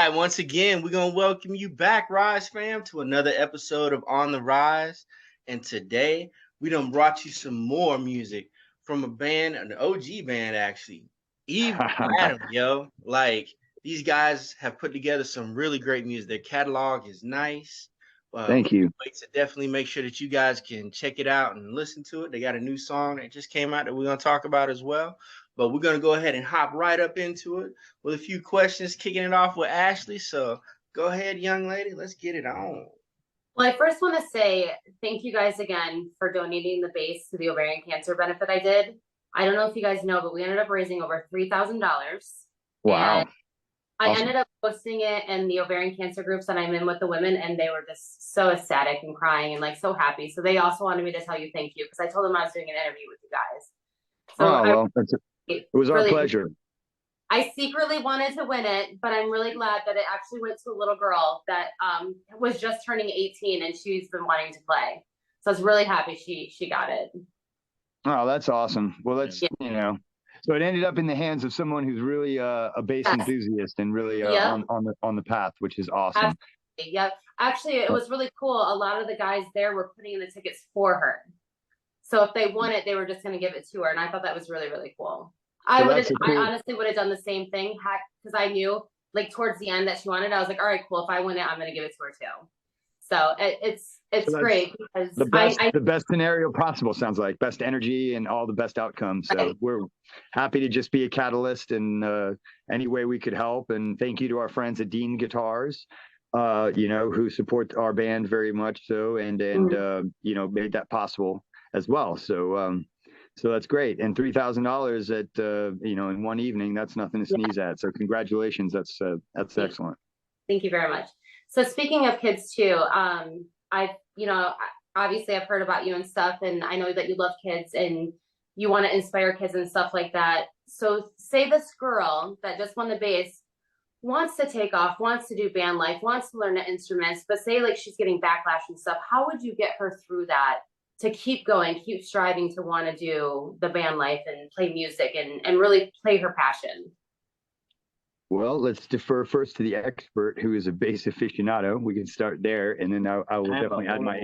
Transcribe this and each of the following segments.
right, once again, we're gonna welcome you back, Rise fam, to another episode of On the Rise. And today we done brought you some more music from a band, an OG band actually. Eve Adam, yo. Like these guys have put together some really great music. Their catalog is nice. Thank you. Wait to definitely make sure that you guys can check it out and listen to it. They got a new song that just came out that we're gonna talk about as well. But we're gonna go ahead and hop right up into it with a few questions, kicking it off with Ashley. So go ahead, young lady. Let's get it on. Well, I first want to say thank you guys again for donating the base to the ovarian cancer benefit I did. I don't know if you guys know, but we ended up raising over $3,000. Wow. And I ended up posting it in the ovarian cancer groups that I'm in with the women, and they were just so ecstatic and crying and like so happy. So they also wanted me to tell you thank you because I told them I was doing an interview with you guys. So it was our pleasure. I secretly wanted to win it, but I'm really glad that it actually went to a little girl that was just turning 18 and she's been wanting to play. So I was really happy she got it. Oh, that's awesome. Well, that's, so it ended up in the hands of someone who's really a bass enthusiast and really on the path, which is awesome. Absolutely. Yeah. Actually, it was really cool. A lot of the guys there were putting in the tickets for her. So if they won it, they were just going to give it to her. And I thought that was really, really cool. I honestly would have done the same thing because I knew like towards the end that she wanted. I was like, all right, cool. If I win it, I'm going to give it to her too. So it's great because the best scenario possible sounds like best energy and all the best outcomes. So we're happy to just be a catalyst in any way we could help. And thank you to our friends at Dean Guitars, who support our band very much so and made that possible as well. So that's great. And $3,000 at in one evening, that's nothing to sneeze at. So congratulations. That's excellent. Thank you very much. So speaking of kids too, obviously I've heard about you and stuff, and I know that you love kids and you want to inspire kids and stuff like that. So say this girl that just won the base wants to take off, wants to do band life, wants to learn the instruments, but say like she's getting backlash and stuff. How would you get her through that to keep going, keep striving to want to do the band life and play music and really play her passion? Well, let's defer first to the expert, who is a bass aficionado. We can start there, and then I will definitely add my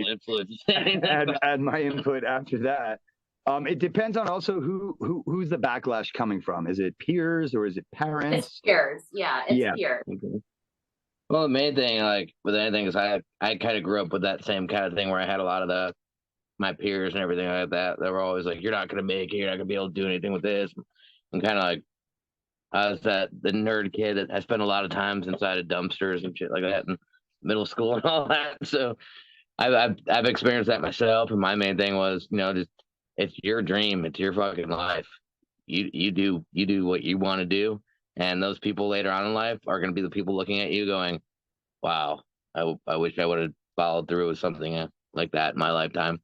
add my input after that. It depends on also who's the backlash coming from. Is it peers or is it parents? It's peers. Yeah, it's peers. Okay. Well, the main thing, like with anything, is I kind of grew up with that same kind of thing where I had a lot of my peers and everything like that. They were always like, "You're not gonna make it. You're not gonna be able to do anything with this." And kind of like I was the nerd kid that I spent a lot of times inside of dumpsters and shit like that in middle school and all that. So I've experienced that myself. And my main thing was, just it's your dream. It's your fucking life. You do what you want to do. And those people later on in life are going to be the people looking at you going, wow, I wish I would have followed through with something like that in my lifetime.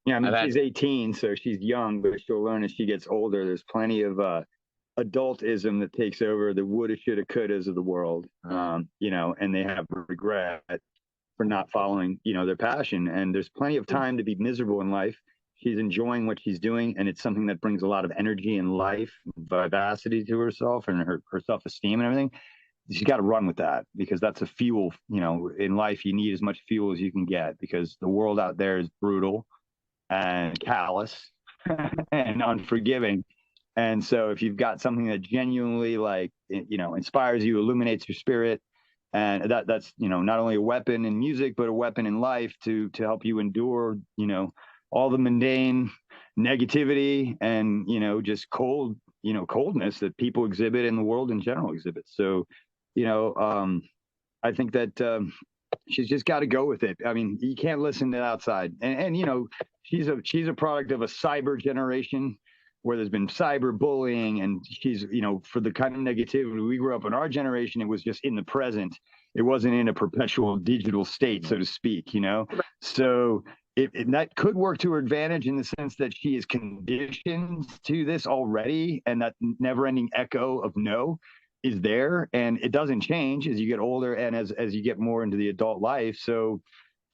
Yeah, I mean, she's 18, so she's young, but she'll learn as she gets older. There's plenty of adultism that takes over the woulda, shoulda, couldas of the world, and they have regret for not following, their passion. And there's plenty of time to be miserable in life. She's enjoying what she's doing, and it's something that brings a lot of energy and life, vivacity to herself and her self-esteem and everything. She's got to run with that because that's a fuel. In life, you need as much fuel as you can get because the world out there is brutal and callous and unforgiving. And so if you've got something that genuinely inspires you, illuminates your spirit, and that's not only a weapon in music, but a weapon in life to help you endure, all the mundane negativity and, just coldness that people exhibit and the world in general exhibits. So, I think that she's just got to go with it. I mean, you can't listen to the outside. And she's a product of a cyber generation where there's been cyber bullying, and she's, for the kind of negativity we grew up in our generation, it was just in the present. It wasn't in a perpetual digital state, so to speak, So that could work to her advantage in the sense that she is conditioned to this already, and that never-ending echo of no is there, and it doesn't change as you get older and as you get more into the adult life. So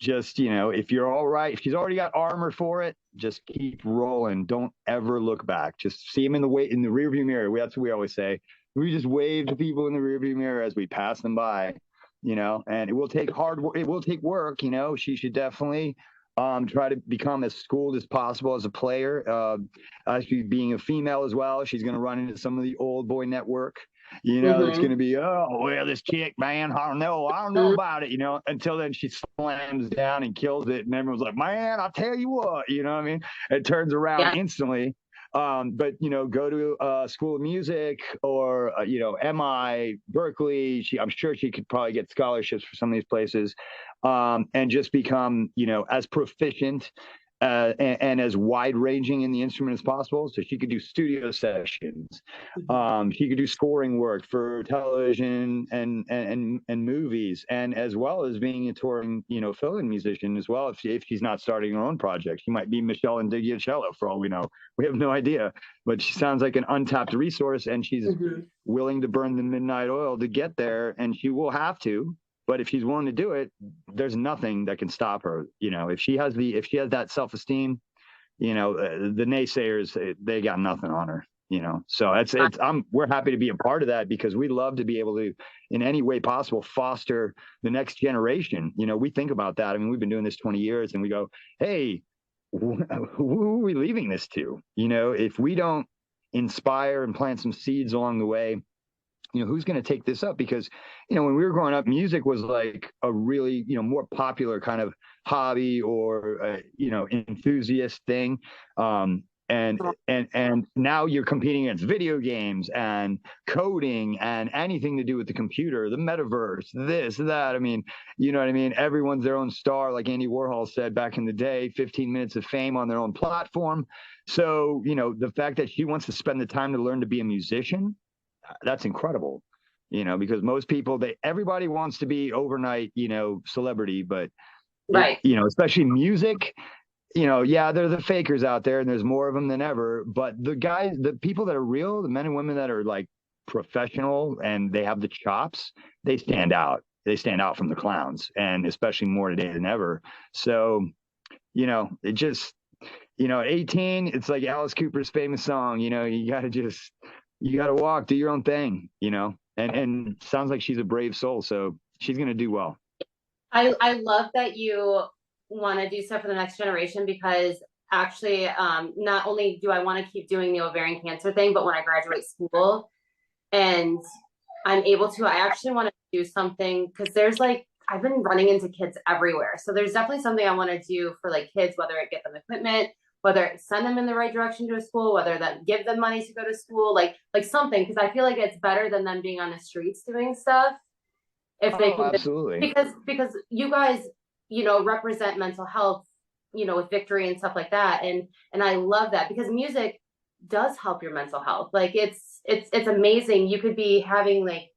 just, if you're all right, if she's already got armor for it, just keep rolling. Don't ever look back. Just see them in the rearview mirror. That's what we always say. We just wave to people in the rearview mirror as we pass them by. you know, and it will take hard work. It will take work, you know. She should definitely try to become as schooled as possible as a player. Actually, being a female as well, she's going to run into some of the old boy network. You know, it's going to be, oh, well, this chick, man, I don't know about it, you know, until then she slams down and kills it. And everyone's like, man, I'll tell you what, you know what I mean? It turns around instantly. But, you know, go to School of Music or, you know, MI, Berkeley. I'm sure she could probably get scholarships for some of these places, and just become, you know, as proficient and as wide ranging in the instrument as possible. So she could do studio sessions. She could do scoring work for television and movies, and as well as being a touring, you know, fill-in musician as well. If she's not starting her own project, she might be Michelle and Digiacello for all we know. We have no idea, but she sounds like an untapped resource, and she's willing to burn the midnight oil to get there, and she will have to. But if she's willing to do it, there's nothing that can stop her. You know, if she has that self-esteem, you know, the naysayers, they got nothing on her. You know, so we're happy to be a part of that, because we love to be able to, in any way possible, foster the next generation. You know, we think about that. I mean, we've been doing this 20 years, and we go, hey, who are we leaving this to? You know, if we don't inspire and plant some seeds along the way, you know, who's going to take this up? Because, you know, when we were growing up, music was like a really, you know, more popular kind of hobby or, you know, enthusiast thing. And now you're competing against video games and coding and anything to do with the computer, the metaverse, this, that. I mean, you know what I mean? Everyone's their own star, like Andy Warhol said back in the day, 15 minutes of fame on their own platform. So, you know, the fact that she wants to spend the time to learn to be a musician, that's incredible, you know, because most people, everybody wants to be overnight, you know, celebrity, but you know, especially music, you know, yeah, there are the fakers out there, and there's more of them than ever. But the people that are real, the men and women that are like professional and they have the chops, they stand out. They stand out from the clowns, and especially more today than ever. So, you know, it just, you know, at 18, it's like Alice Cooper's famous song, you know, you got to walk, do your own thing, you know, and sounds like she's a brave soul. So she's going to do well. I love that you want to do stuff for the next generation, because actually, not only do I want to keep doing the ovarian cancer thing, but when I graduate school and I'm able to, I actually want to do something, because there's like, I've been running into kids everywhere. So there's definitely something I want to do for like kids, whether it get them equipment, whether it send them in the right direction to a school, whether that give them money to go to school, like something, because I feel like it's better than them being on the streets doing stuff. If they can, absolutely, because you guys, you know, represent mental health, you know, with Victory and stuff like that, and I love that, because music does help your mental health. Like it's amazing. You could be having like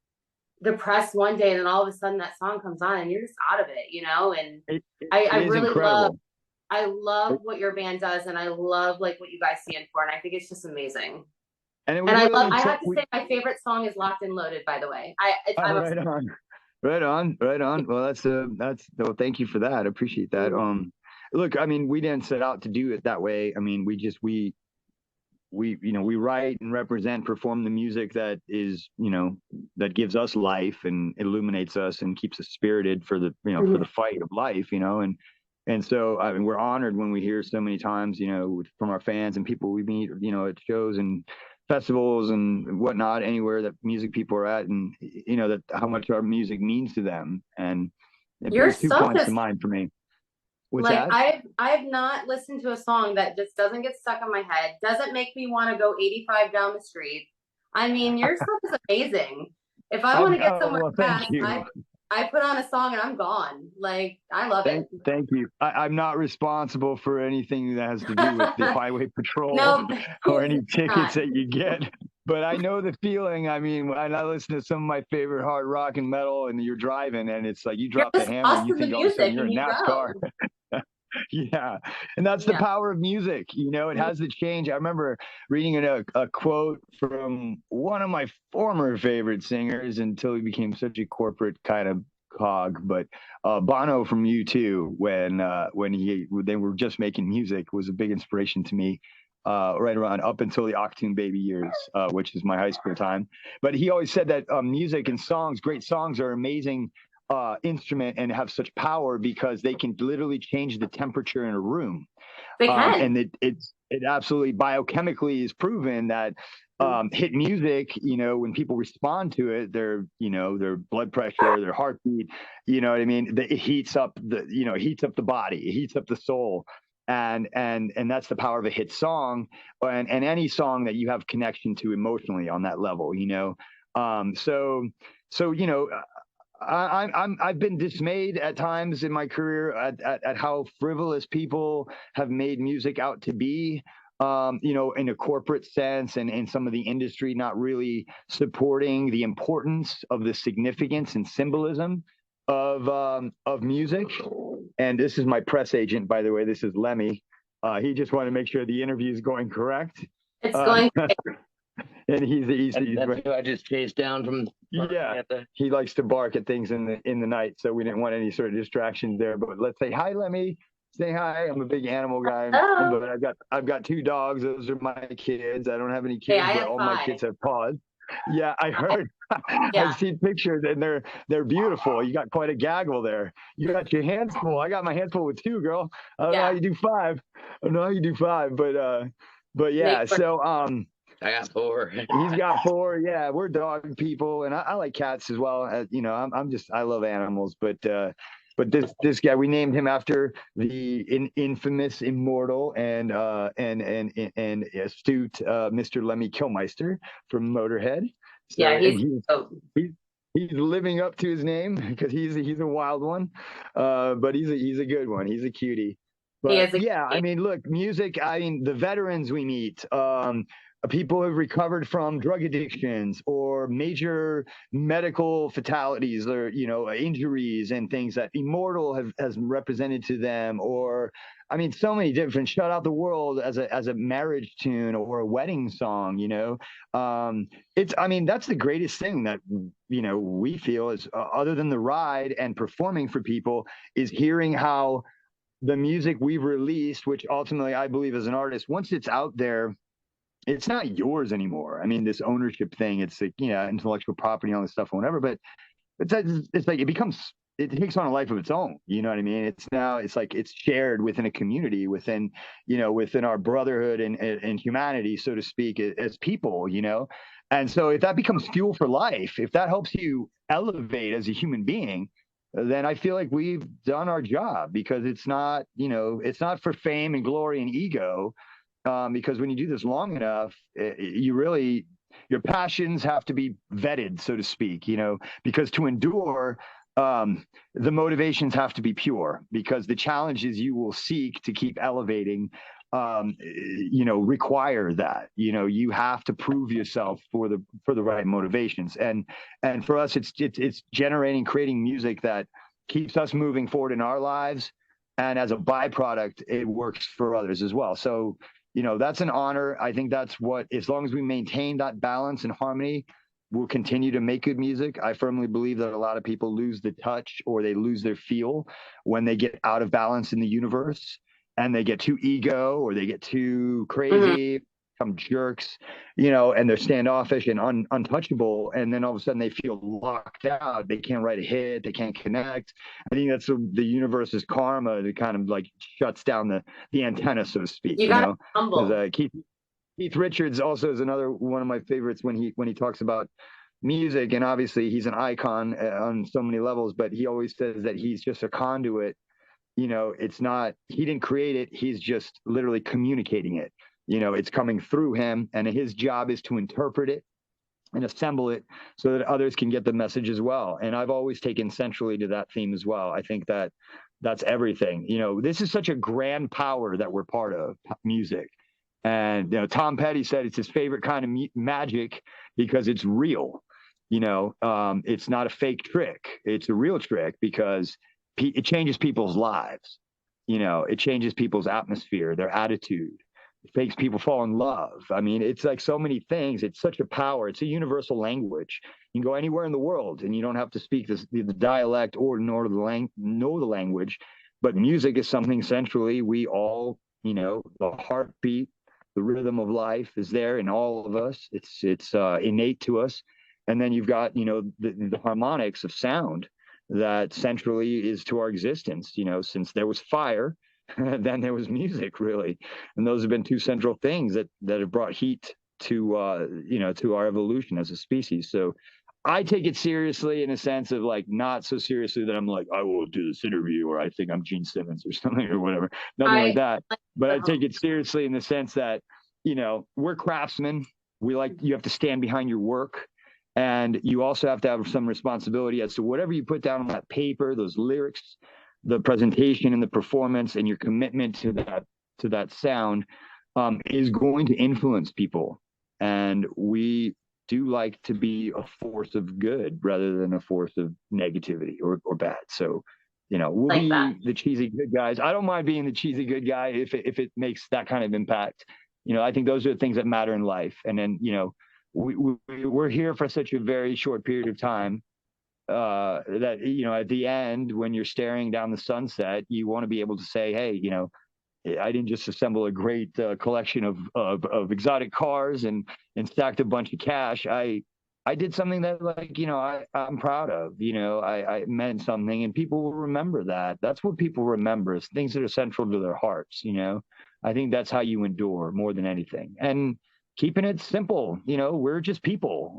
depressed one day, and then all of a sudden that song comes on and you're just out of it, you know. And I really incredible. I love what your band does, and I love like what you guys stand for, and I think it's just amazing. And I have to say my favorite song is Locked and Loaded, by the way. Right on. Well, well, thank you for that. I appreciate that. Look, I mean, we didn't set out to do it that way. I mean, we you know, we write and represent, perform the music that is, you know, that gives us life and illuminates us and keeps us spirited for the, you know, for the fight of life, you know. And so, I mean, we're honored when we hear so many times, you know, from our fans and people we meet, you know, at shows and festivals and whatnot, anywhere that music people are at, and you know, that how much our music means to them. And it brings 2 points to mind for me. What's like that? I've not listened to a song that just doesn't get stuck in my head, doesn't make me want to go 85 down the street. I mean, your stuff is amazing. If I want to get somewhere fast, I put on a song and I'm gone. Like, I love it. Thank you. I'm not responsible for anything that has to do with the highway patrol or any tickets that you get. But I know the feeling. I mean, when I listen to some of my favorite hard rock and metal, and you're driving, and it's like you drop the hammer, and you think all of a sudden you're in NASCAR. Yeah, and that's the power of music. You know, it has the change. I remember reading a quote from one of my former favorite singers until he became such a corporate kind of cog, but Bono from U2, when they were just making music, was a big inspiration to me. Right around up until the Octane Baby years, which is my high school time. But he always said that music and songs, great songs, are amazing instrument and have such power because they can literally change the temperature in a room. They can. And it absolutely biochemically is proven that hit music, when people respond to it, their blood pressure, their heartbeat, you know what I mean? It heats up the body, it heats up the soul. And that's the power of a hit song, and any song that you have connection to emotionally on that level, I've been dismayed at times in my career at how frivolous people have made music out to be, in a corporate sense, and in some of the industry not really supporting the importance of the significance and symbolism of music. And this is my press agent, by the way. This is Lemmy. He just wanted to make sure the interview is going correct. It's going. And he's that's who I just chased down from. Yeah, he likes to bark at things in the night, so we didn't want any sort of distractions there. But let's say hi, Lemmy. Say hi. I'm a big animal guy, but I've got 2 dogs. Those are my kids. I don't have any kids, but all 5. My kids have paws. Yeah, I heard. Yeah. I've seen pictures, and they're beautiful. You got quite a gaggle there. You got your hands full. I got my hands full with 2, girl. I don't know how you do 5. I don't know how you do 5, but yeah. So I got 4. He's got 4. Yeah, we're dog people, and I like cats as well. I love animals, but this guy, we named him after the infamous, immortal, and astute Mr. Lemmy Kilmister from Motorhead. So, yeah, he's living up to his name because he's a wild one, but he's a good one. He's a cutie. But yeah, I mean, look, music. I mean, the veterans we meet. People who have recovered from drug addictions or major medical fatalities or injuries and things that Immortal has represented to them, or I mean so many different Shut Out the World as a marriage tune or a wedding song. That's the greatest thing that we feel is other than the ride and performing for people, is hearing how the music we've released, which ultimately I believe as an artist, once it's out there, it's not yours anymore. I mean, this ownership thing, it's like, intellectual property, all this stuff, or whatever, but it's like it takes on a life of its own. You know what I mean? It's like it's shared within a community, within our brotherhood and humanity, so to speak, as people, And so if that becomes fuel for life, if that helps you elevate as a human being, then I feel like we've done our job, because it's not for fame and glory and ego. Because when you do this long enough, your passions have to be vetted, so to speak, because to endure, the motivations have to be pure, because the challenges you will seek to keep elevating, require that, you have to prove yourself for the right motivations. And for us, it's creating music that keeps us moving forward in our lives. And as a byproduct, it works for others as well. So, that's an honor. I think that's what, as long as we maintain that balance and harmony, we'll continue to make good music. I firmly believe that a lot of people lose the touch, or they lose their feel when they get out of balance in the universe, and they get too ego, or they get too crazy, become jerks, and they're standoffish and untouchable. And then all of a sudden they feel locked out. They can't write a hit. They can't connect. I think that's the universe's karma that kind of like shuts down the antenna, so to speak. You got humble. Keith Richards also is another one of my favorites when he talks about music, and obviously he's an icon on so many levels, but he always says that he's just a conduit. It's not, he didn't create it. He's just literally communicating it. It's coming through him, and his job is to interpret it and assemble it so that others can get the message as well. And I've always taken centrally to that theme as well. I think that that's everything. This is such a grand power that we're part of, music. And Tom Petty said it's his favorite kind of magic because it's real. It's not a fake trick. It's a real trick because it changes people's lives. It changes people's atmosphere, their attitude. It makes people fall in love. I mean, it's like so many things. It's such a power. It's a universal language. You can go anywhere in the world, and you don't have to speak the dialect or know the language. But music is something centrally we all, the heartbeat, the rhythm of life is there in all of us. It's innate to us. And then you've got, the harmonics of sound that centrally is to our existence. Since there was fire, then there was music, really, and those have been two central things that have brought heat to to our evolution as a species. So I take it seriously in a sense of like, not so seriously that I'm like, I will do this interview or I think I'm Gene Simmons or something or whatever. Nothing like that. But I take it seriously in the sense that, we're craftsmen. You have to stand behind your work. And you also have to have some responsibility as to whatever you put down on that paper, those lyrics, the presentation and the performance, and your commitment to that sound is going to influence people. And we do like to be a force of good rather than a force of negativity or bad. So, we'll like be the cheesy good guys. I don't mind being the cheesy good guy if it makes that kind of impact. I think those are the things that matter in life. And then, we're here for such a very short period of time that, at the end, when you're staring down the sunset, you want to be able to say, hey, I didn't just assemble a great collection of exotic cars and stacked a bunch of cash. I did something that, like, I'm proud of. I meant something, and people will remember that. That's what people remember, is things that are central to their hearts. I think that's how you endure more than anything. And keeping it simple, we're just people,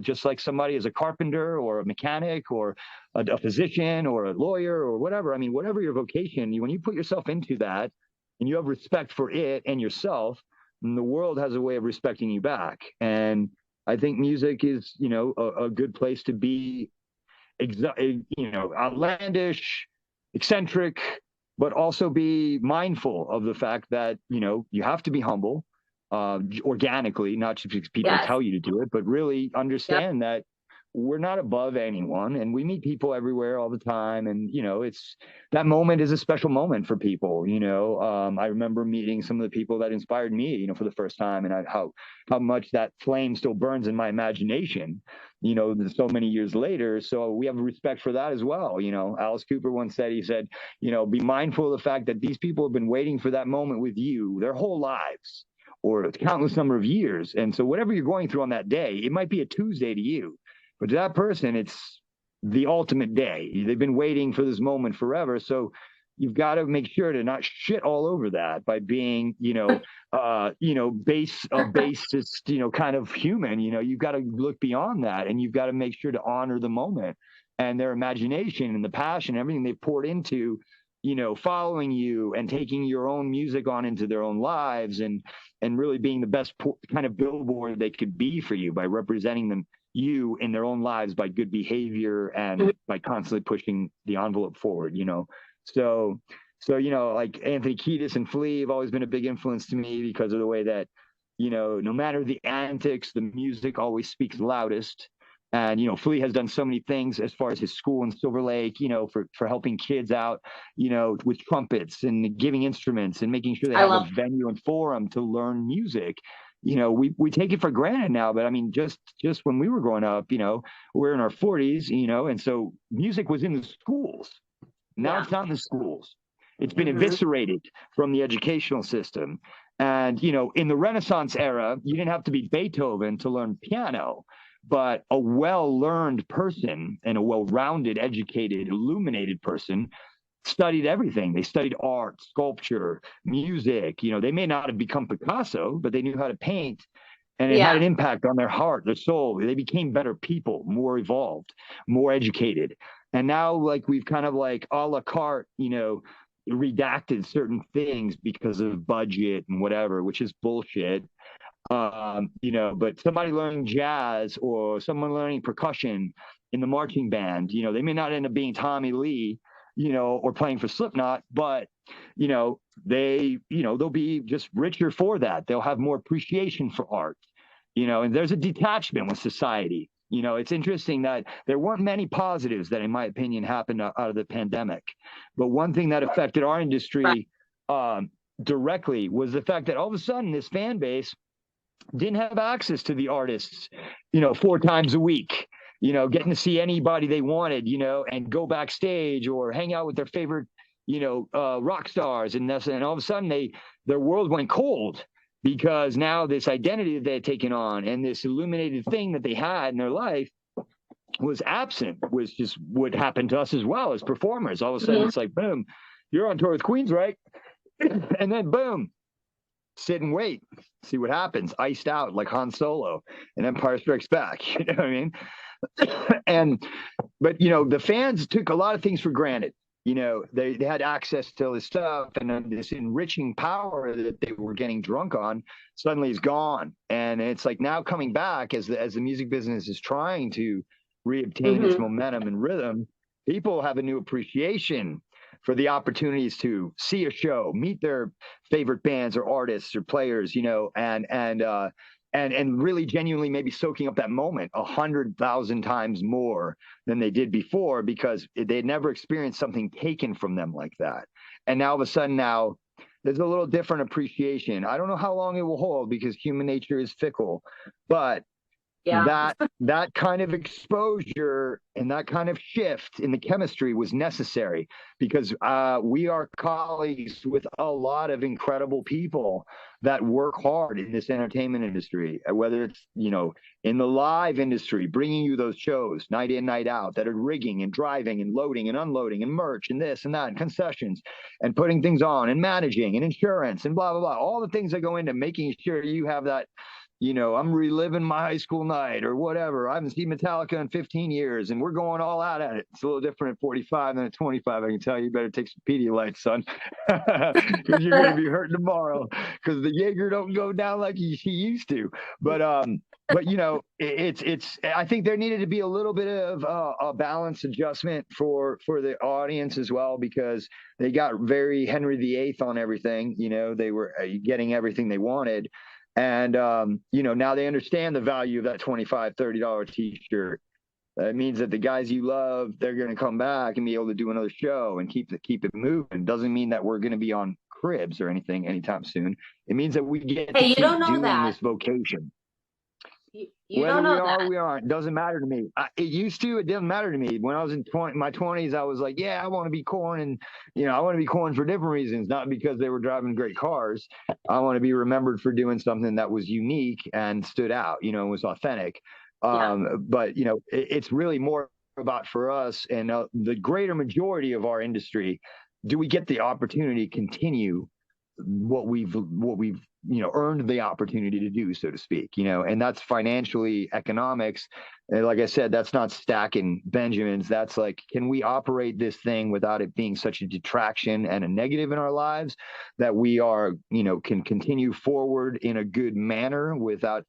just like somebody is a carpenter or a mechanic or a physician or a lawyer or whatever. I mean, whatever your vocation, when you put yourself into that, and you have respect for it and yourself, and the world has a way of respecting you back. And I think music is, a good place to be, outlandish, eccentric, but also be mindful of the fact that, you have to be humble, organically, not just because people tell you to do it, but really understand that we're not above anyone, and we meet people everywhere all the time. And, it's that moment is a special moment for people. I remember meeting some of the people that inspired me, for the first time, and how much that flame still burns in my imagination, so many years later. So we have respect for that as well. Alice Cooper once said, be mindful of the fact that these people have been waiting for that moment with you their whole lives, or a countless number of years. And so whatever you're going through on that day, it might be a Tuesday to you, but to that person, it's the ultimate day. They've been waiting for this moment forever. So you've got to make sure to not shit all over that by being, basest, kind of human. You've got to look beyond that, and you've got to make sure to honor the moment and their imagination and the passion, everything they poured into, following you and taking your own music on into their own lives, and really being the best kind of billboard they could be for you by representing you in their own lives by good behavior and by constantly pushing the envelope forward. So like Anthony Kiedis and Flea have always been a big influence to me because of the way that, no matter the antics, the music always speaks loudest. And, Flea has done so many things as far as his school in Silver Lake, for helping kids out, with trumpets and giving instruments and making sure they have a venue and forum to learn music. We take it for granted now, but I mean, just when we were growing up, we're in our 40s, and so music was in the schools. Now it's not in the schools. It's been eviscerated from the educational system. And, in the Renaissance era, you didn't have to be Beethoven to learn piano, but a well-learned person and a well-rounded, educated, illuminated person studied everything. They studied art, sculpture, music. They may not have become Picasso, but they knew how to paint, and it had an impact on their heart, their soul. They became better people, more evolved, more educated. And now, like, we've kind of like a la carte, redacted certain things because of budget and whatever, which is bullshit. But somebody learning jazz or someone learning percussion in the marching band, they may not end up being Tommy Lee, or playing for Slipknot, but, they'll be just richer for that. They'll have more appreciation for art, and there's a detachment with society. It's interesting that there weren't many positives that, in my opinion, happened out of the pandemic. But one thing that affected our industry directly was the fact that all of a sudden this fan base didn't have access to the artists, 4 times a week. Getting to see anybody they wanted, and go backstage or hang out with their favorite, rock stars. And all of a sudden their world went cold, because now this identity that they had taken on and this illuminated thing that they had in their life was absent was just what happened to us as well as performers. All of a sudden, it's like, boom, you're on tour with Queens, right? And then boom, sit and wait, see what happens. Iced out like Han Solo and Empire Strikes Back. You know what I mean? But the fans took a lot of things for granted. They had access to all this stuff, and this enriching power that they were getting drunk on suddenly is gone. And it's like now coming back as the music business is trying to reobtain its momentum and rhythm, people have a new appreciation for the opportunities to see a show, meet their favorite bands or artists or players, and really genuinely maybe soaking up that moment 100,000 times more than they did before, because they had never experienced something taken from them like that. And now all of a sudden now there's a little different appreciation. I don't know how long it will hold because human nature is fickle, but that kind of exposure and that kind of shift in the chemistry was necessary, because we are colleagues with a lot of incredible people that work hard in this entertainment industry, whether it's in the live industry, bringing you those shows night in, night out, that are rigging and driving and loading and unloading and merch and this and that and concessions and putting things on and managing and insurance and blah blah blah, all the things that go into making sure you have that. I'm reliving my high school night or whatever. I haven't seen Metallica in 15 years, and we're going all out at it. It's a little different at 45 than at 25. I can tell you better take some Pedialyte, son, because you're going to be hurting tomorrow because the Jaeger don't go down like she used to. But it's. I think there needed to be a little bit of a balance adjustment for the audience as well, because they got very Henry VIII on everything. They were getting everything they wanted. And, now they understand the value of that $25, $30 t-shirt. That means that the guys you love, they're going to come back and be able to do another show and keep it moving. Doesn't mean that we're going to be on cribs or anything anytime soon. It means that we get to keep doing this vocation. Whether we are or we aren't, doesn't matter to me. It used to. It didn't matter to me. When I was in my 20s, I was like, yeah, I want to be corn, and I want to be corn for different reasons, not because they were driving great cars. I want to be remembered for doing something that was unique and stood out, and was authentic. But it's really more about, for us and the greater majority of our industry, do we get the opportunity to continue what we've earned the opportunity to do, so to speak, and that's financially economics. And like I said, that's not stacking Benjamins. That's like, can we operate this thing without it being such a detraction and a negative in our lives, that we are, can continue forward in a good manner without,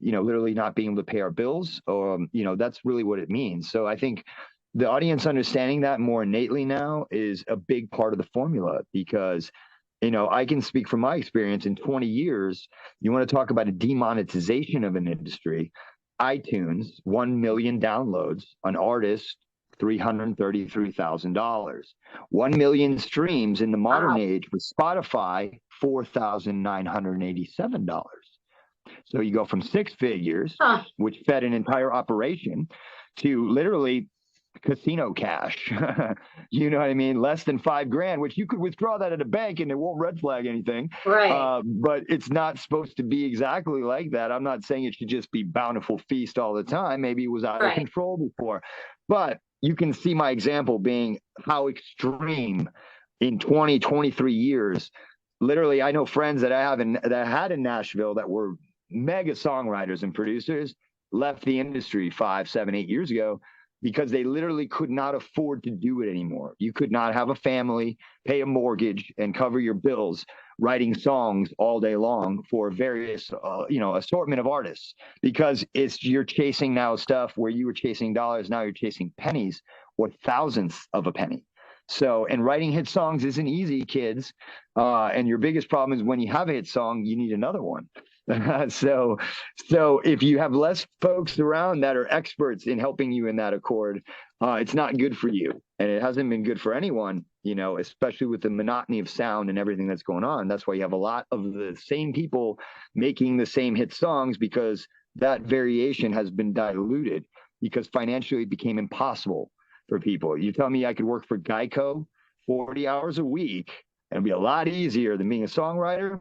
literally not being able to pay our bills, or, that's really what it means. So I think the audience understanding that more innately now is a big part of the formula, because I can speak from my experience in 20 years. You want to talk about a demonetization of an industry? iTunes, 1 million downloads, an artist, $333,000. 1 million streams in the modern age with Spotify, $4,987. So you go from 6 figures, which fed an entire operation, to literally casino cash. You know what I mean? Less than $5,000, which you could withdraw that at a bank and it won't red flag anything. Right. But it's not supposed to be exactly like that. I'm not saying it should just be bountiful feast all the time. Maybe it was out of control before. But you can see my example being how extreme in 20, 23 years. Literally, I know friends that I had in Nashville that were mega songwriters and producers, left the industry 5, 7, 8 years ago, because they literally could not afford to do it anymore. You could not have a family, pay a mortgage, and cover your bills writing songs all day long for various, assortment of artists, because you're chasing now stuff where you were chasing dollars. Now you're chasing pennies or thousandths of a penny. So, and writing hit songs isn't easy, kids. And your biggest problem is when you have a hit song, you need another one. So if you have less folks around that are experts in helping you in that accord, it's not good for you. And it hasn't been good for anyone, especially with the monotony of sound and everything that's going on. That's why you have a lot of the same people making the same hit songs, because that variation has been diluted, because financially it became impossible for people. You tell me I could work for Geico 40 hours a week and it'd be a lot easier than being a songwriter.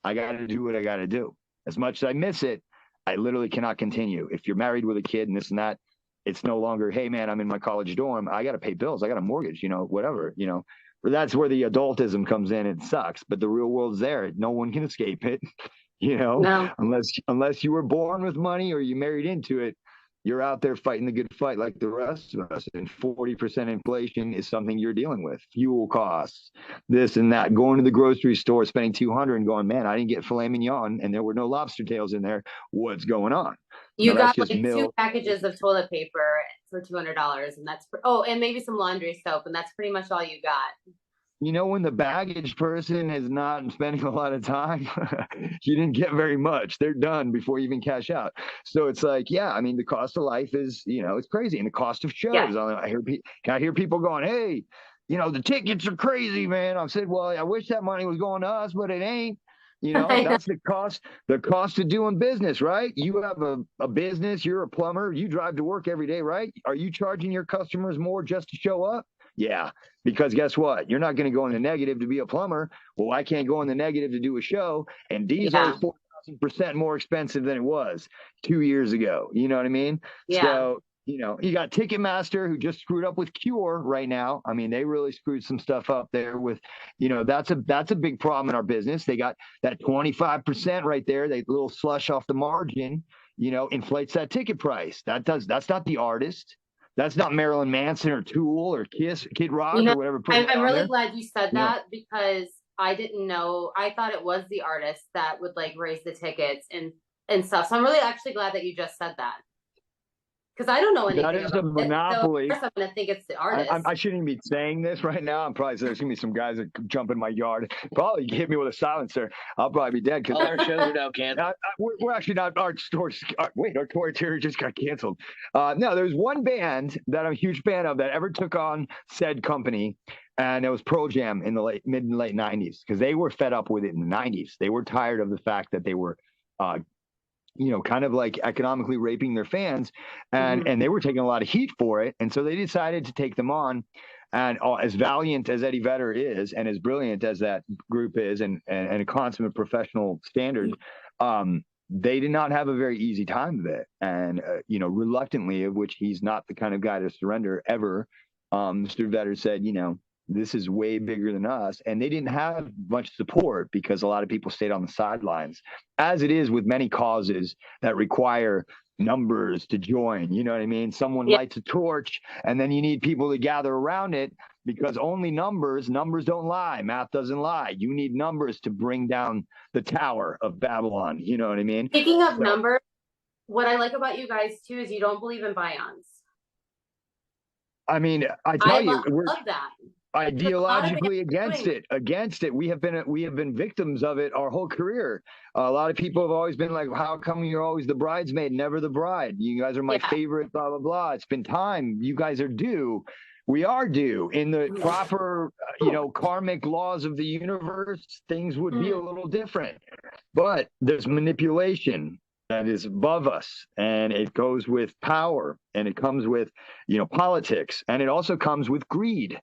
I got to do what I got to do. As much as I miss it, I literally cannot continue. If you're married with a kid and this and that, It's no longer, hey man, I'm in my college dorm. I got to pay bills. I got a mortgage, whatever, That's where the adultism comes in. It sucks, but the real world's there. No one can escape it, No. unless you were born with money or you married into it. You're out there fighting the good fight like the rest of us. And 40% inflation is something you're dealing with. Fuel costs, this and that. Going to the grocery store, spending $200 and going, man, I didn't get filet mignon and there were no lobster tails in there. What's going on? You got like two packages of toilet paper for $200, and that's and maybe some laundry soap, and that's pretty much all you got. When the baggage person is not spending a lot of time, you didn't get very much. They're done before you even cash out. So it's like, yeah, I mean, the cost of life is, it's crazy. And the cost of shows. Yeah. I hear people going, hey, the tickets are crazy, man. I've said, well, I wish that money was going to us, but it ain't. That's the cost of doing business, right? You have a business, you're a plumber, you drive to work every day, right? Are you charging your customers more just to show up? Yeah, because guess what? You're not going to go in the negative to be a plumber. Well, I can't go in the negative to do a show. And diesel is 4,000% more expensive than it was 2 years ago. You know what I mean? Yeah. So, you got Ticketmaster who just screwed up with Cure right now. I mean, they really screwed some stuff up there with, that's a big problem in our business. They got that 25% right there. They little slush off the margin, inflates that ticket price. That's not the artist. That's not Marilyn Manson or Tool or Kiss, Kid Rock or whatever. I'm really glad you said that because I didn't know. I thought it was the artist that would raise the tickets and stuff. So I'm really actually glad that you just said that. Because I don't know anything that is about a monopoly. So of course I'm going to think it's the artist. I shouldn't be saying this right now. I'm probably there's going to be some guys that jump in my yard. Probably hit me with a silencer. I'll probably be dead. All our shows are now canceled. We're actually not. Our stores. Wait, our tour just got canceled. No, there's one band that I'm a huge fan of that ever took on said company. And it was Pearl Jam in the mid and late 90s because they were fed up with it in the 90s. They were tired of the fact that they were kind of like economically raping their fans and they were taking a lot of heat for it. And so they decided to take them on. And as valiant as Eddie Vedder is and as brilliant as that group is and a consummate professional standard, they did not have a very easy time of it. And, reluctantly, of which he's not the kind of guy to surrender ever, Mr. Vedder said, this is way bigger than us. And they didn't have much support because a lot of people stayed on the sidelines, as it is with many causes that require numbers to join. You know what I mean? Someone lights a torch and then you need people to gather around it because only numbers don't lie. Math doesn't lie. You need numbers to bring down the Tower of Babylon. You know what I mean? Speaking of numbers, what I like about you guys too is you don't believe in buy-ons. I mean, I tell you, we're love that. Ideologically against it. We have been victims of it our whole career. A lot of people have always been like, how come you're always the bridesmaid, never the bride? You guys are my favorite, blah, blah, blah. It's been time. You guys are due. We are due in the proper, karmic laws of the universe. Things would be a little different, but there's manipulation that is above us, and it goes with power, and it comes with, politics, and it also comes with greed.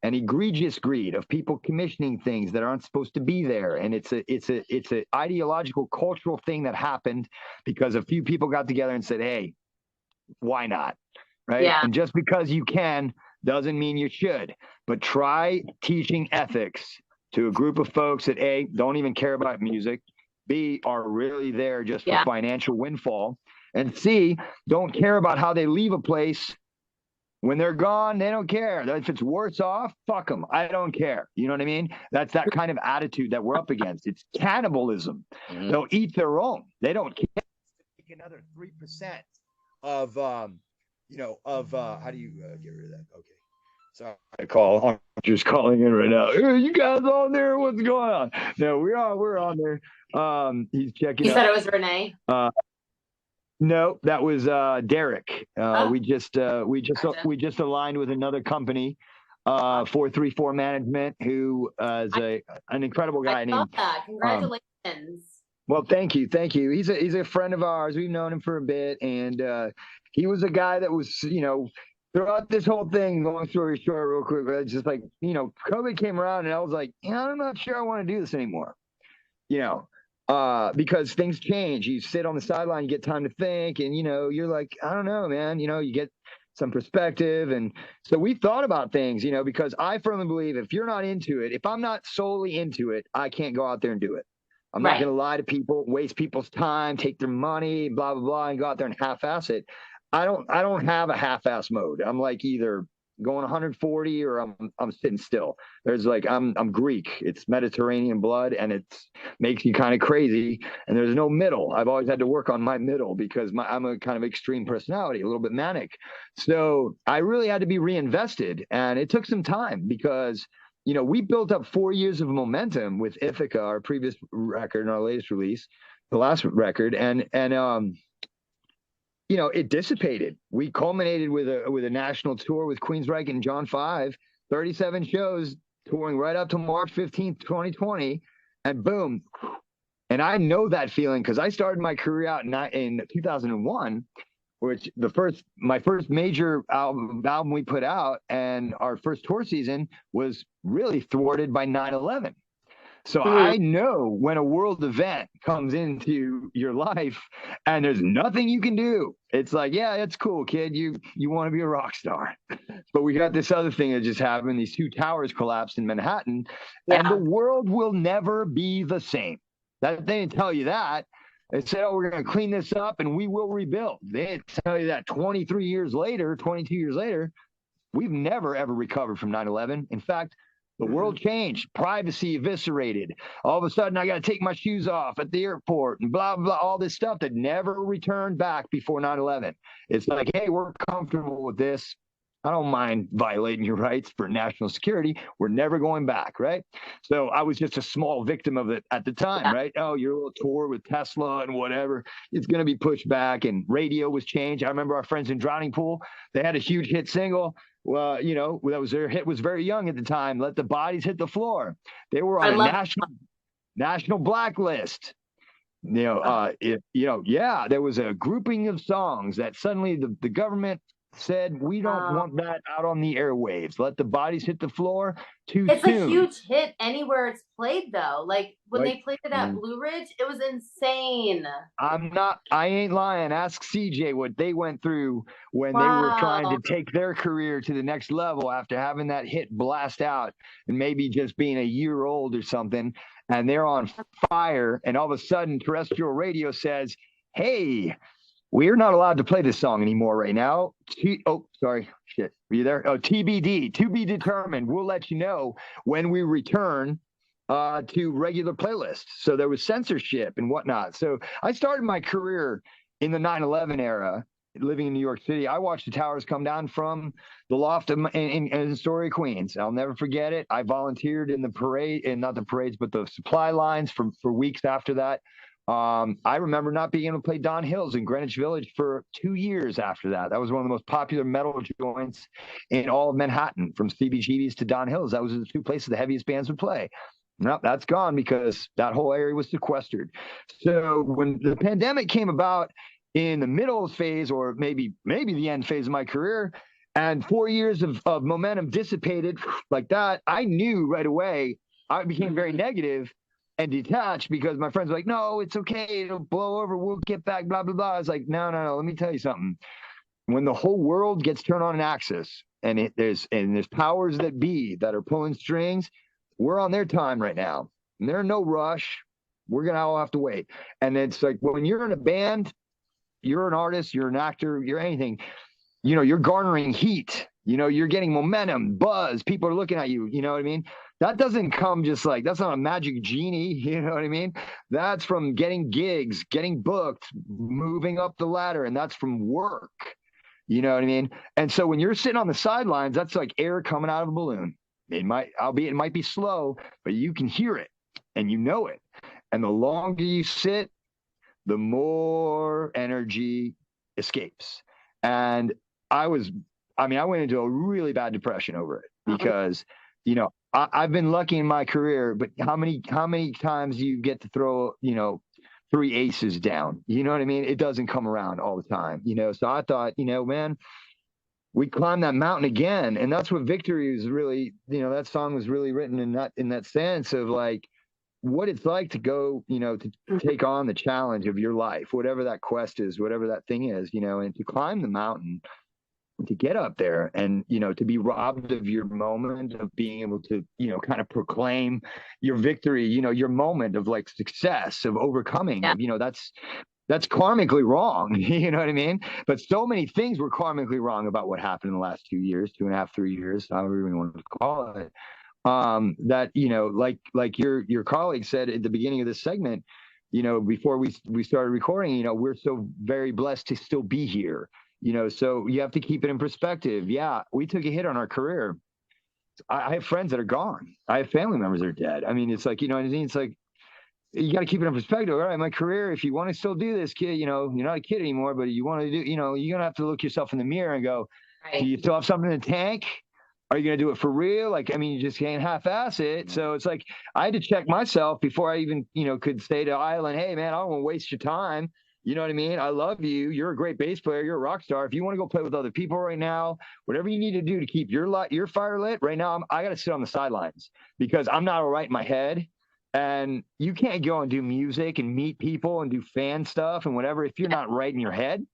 An egregious greed of people commissioning things that aren't supposed to be there. And it's a ideological, cultural thing that happened because a few people got together and said, hey, why not? Right. Yeah. And just because you can doesn't mean you should. But try teaching ethics to a group of folks that A, don't even care about music, B, are really there just for financial windfall, and C, don't care about how they leave a place. When they're gone, they don't care. If it's worse off, fuck them. I don't care. You know what I mean? That's that kind of attitude that we're up against. It's cannibalism. Mm-hmm. They'll eat their own. They don't care. Another 3% of, how do you get rid of that? Okay. Sorry, I'm just calling in right now. Hey, you guys on there? What's going on? No, we're on there. He's checking. You said it was Renee. No, that was Derek. We just aligned with another company, 434 Management, who is an incredible guy named. Congratulations. Well, thank you. He's a friend of ours. We've known him for a bit, and he was a guy that was, throughout this whole thing, long story short, real quick, it's just like, COVID came around, and I was like, I'm not sure I want to do this anymore. because things change. You sit on the sideline, you get time to think, and you're like, I don't know, man. You get some perspective, and so we thought about things, because I firmly believe if you're not into it, if I'm not solely into it, I can't go out there and do it. I'm not going to lie to people, waste people's time, take their money, blah blah blah, and go out there and half-ass it. I don't have a half-ass mode. I'm like either going 140 or I'm sitting still. There's like I'm Greek. It's Mediterranean blood, and it makes you kind of crazy. And there's no middle. I've always had to work on my middle because I'm a kind of extreme personality, a little bit manic. So I really had to be reinvested, and it took some time because we built up 4 years of momentum with Ithaca, our previous record and our latest release, the last record, and it dissipated. We culminated with a national tour with Queensryche and John 5, 37 shows touring right up to March 15th, 2020, and boom. And I know that feeling because I started my career out in 2001, which my first major album we put out, and our first tour season was really thwarted by 9/11. So I know when a world event comes into your life and there's nothing you can do. It's like, yeah, it's cool, kid. You want to be a rock star. But we got this other thing that just happened. These 2 towers collapsed in Manhattan, and the world will never be the same. They didn't tell you that. They said, oh, we're going to clean this up and we will rebuild. They didn't tell you that 22 years later, we've never, ever recovered from 9/11. In fact, the world changed, privacy eviscerated. All of a sudden, I got to take my shoes off at the airport and blah, blah, all this stuff that never returned back before 9/11. It's like, hey, we're comfortable with this. I don't mind violating your rights for national security. We're never going back, right? So I was just a small victim of it at the time, right? Oh, your little tour with Tesla and whatever, it's going to be pushed back, and radio was changed. I remember our friends in Drowning Pool, they had a huge hit single. Well, that was their hit, was very young at the time. Let the Bodies Hit the Floor. They were on a national blacklist. There was a grouping of songs that suddenly the government said, we don't want that out on the airwaves. Let the Bodies Hit the Floor too soon. It's a huge hit anywhere it's played, though. Like when they played it at Blue Ridge, it was insane. I ain't lying. Ask CJ what they went through when they were trying to take their career to the next level after having that hit blast out and maybe just being a year old or something. And they're on fire. And all of a sudden, terrestrial radio says, hey, we're not allowed to play this song anymore right now. Sorry. Shit. Are you there? Oh, TBD, to be determined. We'll let you know when we return to regular playlists. So there was censorship and whatnot. So I started my career in the 9/11 era, living in New York City. I watched the towers come down from the loft in Astoria, Queens. I'll never forget it. I volunteered in the parade, and not the parades, but the supply lines for weeks after that. I remember not being able to play Don Hills in Greenwich Village for 2 years after that. That was one of the most popular metal joints in all of Manhattan, from CBGB's to Don Hills. That was the 2 places the heaviest bands would play. No, that's gone because that whole area was sequestered. So when the pandemic came about in the middle phase, or maybe the end phase of my career, and 4 years of momentum dissipated like that, I knew right away I became very negative and detached because my friends were like, no, it's okay. It'll blow over. We'll get back, blah, blah, blah. I was like, no. Let me tell you something. When the whole world gets turned on an axis and there's powers that be that are pulling strings, we're on their time right now. And there's no rush. We're going to all have to wait. And it's like, when you're in a band, you're an artist, you're an actor, you're anything, you're garnering heat, you're getting momentum, buzz. People are looking at you. You know what I mean? That doesn't come just like, that's not a magic genie. You know what I mean? That's from getting gigs, getting booked, moving up the ladder. And that's from work. You know what I mean? And so when you're sitting on the sidelines, that's like air coming out of a balloon. It might be slow, but you can hear it and you know it. And the longer you sit, the more energy escapes. And I went into a really bad depression over it because, I've been lucky in my career, but how many times you get to throw, 3 aces down? You know what I mean? It doesn't come around all the time, So I thought, man, we climbed that mountain again. And that's what Victory is really, that song was really written in that sense of like, what it's like to go, to take on the challenge of your life, whatever that quest is, whatever that thing is, and to climb the mountain, to get up there and, to be robbed of your moment of being able to, kind of proclaim your victory, your moment of like success, of overcoming, that's karmically wrong. You know what I mean? But so many things were karmically wrong about what happened in the last 2 years, 2.5, 3 years, however you want to call it. That, like your colleague said at the beginning of this segment, before we started recording, we're so very blessed to still be here, so you have to keep it in perspective. Yeah, we took a hit on our career. I have friends that are gone. I have family members that are dead. I mean, it's like, it's like, you got to keep it in perspective. All right, my career, if you want to still do this, kid, you're not a kid anymore, but you want to do, you're going to have to look yourself in the mirror and go, do you still have something in the tank? Are you going to do it for real? Like, I mean, you just can't half-ass it. So it's like, I had to check myself before I even, could say to Ilynn, hey, man, I don't want to waste your time. You know what I mean? I love you. You're a great bass player. You're a rock star. If you want to go play with other people right now, whatever you need to do to keep your fire lit right now, I got to sit on the sidelines because I'm not all right in my head. And you can't go and do music and meet people and do fan stuff and whatever if you're not right in your head.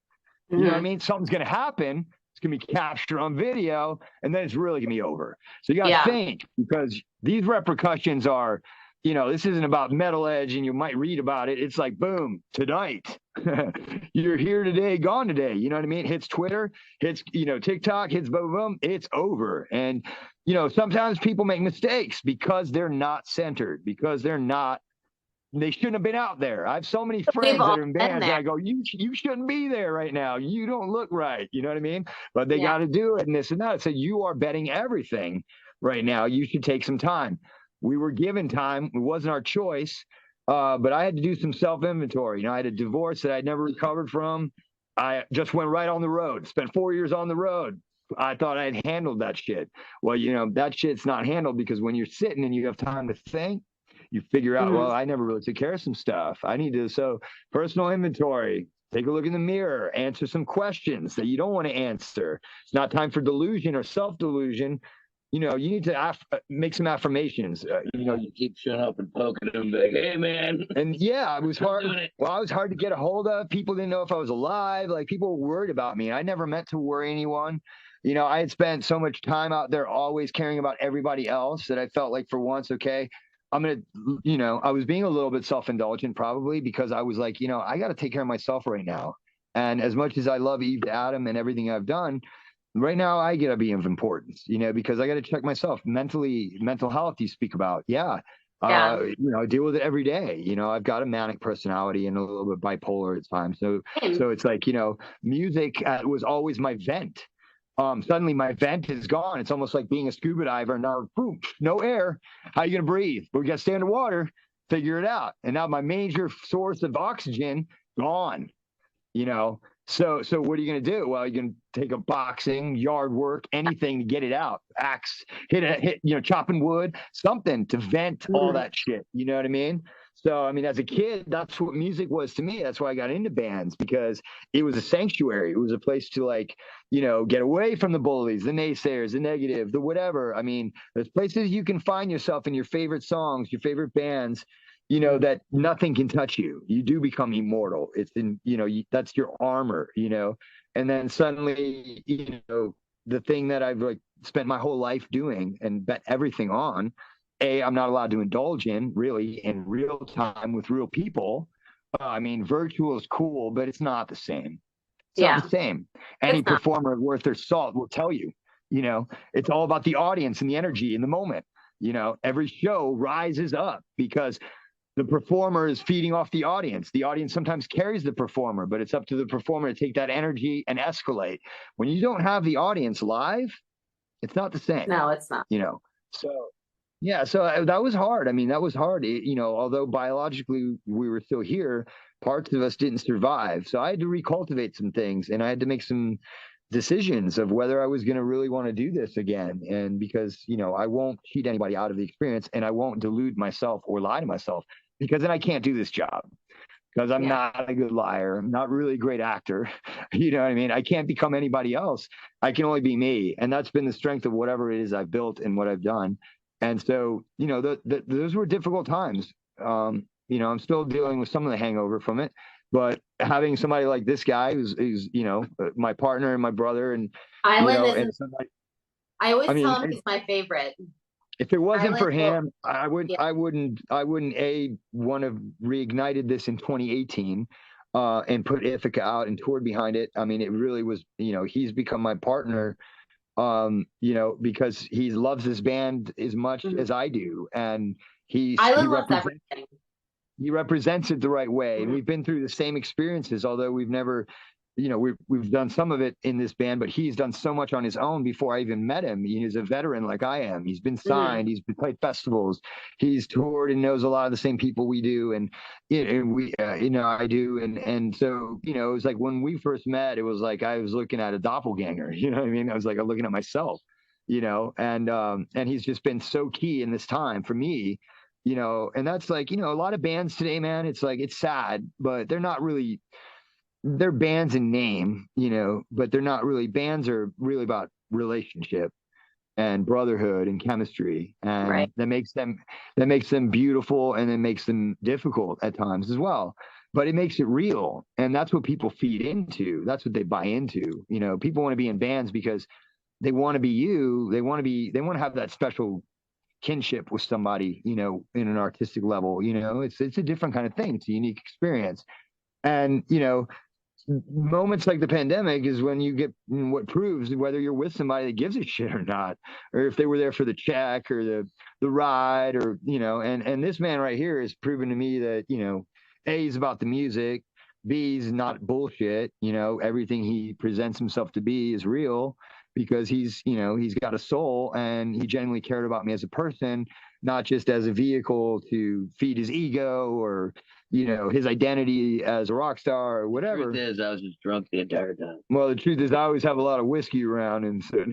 You know what I mean? Something's going to happen. It's going to be captured on video, and then it's really going to be over. So you got to think, because these repercussions are, this isn't about Metal Edge and you might read about it. It's like, boom, tonight. You're here today, gone today. You know what I mean? Hits Twitter, hits, TikTok, hits boom, boom, it's over. And, sometimes people make mistakes because they're not centered, because they shouldn't have been out there. I have so many friends that are in bands, and I go, you shouldn't be there right now. You don't look right. You know what I mean? But they got to do it and this and that. So you are betting everything right now. You should take some time. We were given time. It wasn't our choice. But I had to do some self-inventory. I had a divorce that I'd never recovered from. I just went right on the road, spent 4 years on the road. I thought I had handled that shit. Well, that shit's not handled, because when you're sitting and you have time to think, you figure out, well, I never really took care of some stuff. I need to, so personal inventory, take a look in the mirror, answer some questions that you don't want to answer. It's not time for delusion or self-delusion. You need to make some affirmations. You keep showing up and poking them like, hey, man. And it was hard. Well, I was hard to get a hold of. People didn't know if I was alive. Like, people were worried about me. I never meant to worry anyone. I had spent so much time out there always caring about everybody else that I felt like for once, okay, I'm going to, I was being a little bit self-indulgent probably, because I was like, I got to take care of myself right now. And as much as I love Eve to Adam and everything I've done, right now I got to be of importance, because I got to check myself mentally. Mental health you speak about. I deal with it every day. I've got a manic personality and a little bit bipolar at times. So it's like, music was always my vent. Suddenly my vent is gone. It's almost like being a scuba diver. Now, boom, no air. How are you going to breathe? Well, we got to stay underwater, figure it out. And now my major source of oxygen gone, So what are you going to do? Well, you're going to take up boxing, yard work, anything to get it out. Axe, hit, chopping wood, something to vent all that shit. You know what I mean? So, I mean, as a kid, that's what music was to me. That's why I got into bands, because it was a sanctuary. It was a place to, like, get away from the bullies, the naysayers, the negative, the whatever. I mean, there's places you can find yourself in your favorite songs, your favorite bands, that nothing can touch you. You do become immortal. It's in, that's your armor, and then suddenly, the thing that I've like spent my whole life doing and bet everything on, I'm not allowed to indulge in really in real time with real people. I mean, virtual is cool, but it's not the same. It's not the same. Any performer worth their salt will tell you, it's all about the audience and the energy in the moment. Every show rises up because the performer is feeding off the audience. The audience sometimes carries the performer, but it's up to the performer to take that energy and escalate. When you don't have the audience live, it's not the same. No, it's not. So yeah, so that was hard. I mean, that was hard. Although biologically we were still here, parts of us didn't survive. So I had to recultivate some things, and I had to make some decisions of whether I was going to really want to do this again. And because, I won't cheat anybody out of the experience, and I won't delude myself or lie to myself, because then I can't do this job, because I'm not a good liar. I'm not really a great actor. You know what I mean? I can't become anybody else. I can only be me. And that's been the strength of whatever it is I've built and what I've done. And so, those were difficult times. You know, I'm still dealing with some of the hangover from it, but having somebody like this guy who's you know, my partner and my brother, and you Island know, and isn't. somebody, I always I mean, tell him he's my favorite. if it wasn't Island for will. him, Yeah. I wouldn't a want to reignited this in 2018, and put Ithaca out and toured behind it. I mean, it really was, you know, he's become my partner, you know, because he loves this band as much as I do, and Island loves everything. he represents it the right way. And Mhm. we've been through the same experiences, although we've never, you know, we've done some of it in this band, but he's done so much on his own before I even met him. He's a veteran like I am. He's been signed, he's played festivals, he's toured and knows a lot of the same people we do. And, we, you know, I do. And so, you know, it was like when we first met, it was like I was looking at a doppelganger, you know what I mean? I was like, I'm looking at myself, you know, and he's just been so key in this time for me, you know. And that's like, you know, a lot of bands today, man, it's like, it's sad, but they're not really, they're bands in name, you know, but they're not really, bands are really about relationship and brotherhood and chemistry. And Right. that makes them beautiful, and it makes them difficult at times as well. But it makes it real. And that's what people feed into. That's what they buy into. You know, people want to be in bands because they want to be you. They want to have that special kinship with somebody, you know, in an artistic level. You know, it's a different kind of thing. It's a unique experience. And, you know, moments like the pandemic is when you get what proves whether you're with somebody that gives a shit or not, or if they were there for the check or the ride, or, you know. And this man right here has proven to me that, you know, A, he's about the music, B, he's not bullshit, you know, everything he presents himself to be is real, because he's, you know, he's got a soul, and he genuinely cared about me as a person, not just as a vehicle to feed his ego or, you know, his identity as a rock star or whatever. The truth is, I was just drunk the entire time. Well, the truth is, I always have a lot of whiskey around, and so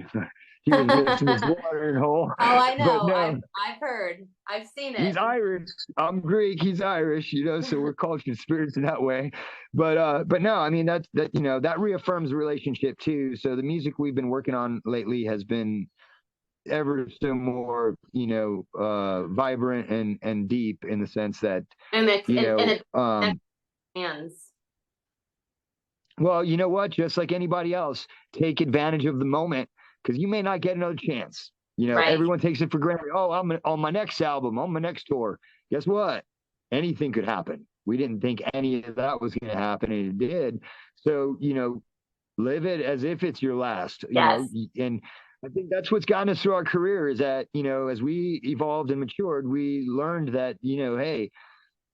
he was mixing his watering hole. Oh, I know. But no, I've heard. I've seen it. he's Irish. I'm Greek. He's Irish. You know, so we're cultured spirits in that way. But no, I mean, that you know, that reaffirms the relationship too. So the music we've been working on lately has been ever so more, you know, vibrant and deep, in the sense that, and it's you know, and it's hands. well, you know what? Just like anybody else, take advantage of the moment, because you may not get another chance. You know, Right. everyone takes it for granted. Oh, I'm on my next album, on my next tour. Guess what? Anything could happen. We didn't think any of that was going to happen, and it did. So, you know, live it as if it's your last. Yes. You know, and I think that's what's gotten us through our career, is that, you know, as we evolved and matured, we learned that, you know, hey,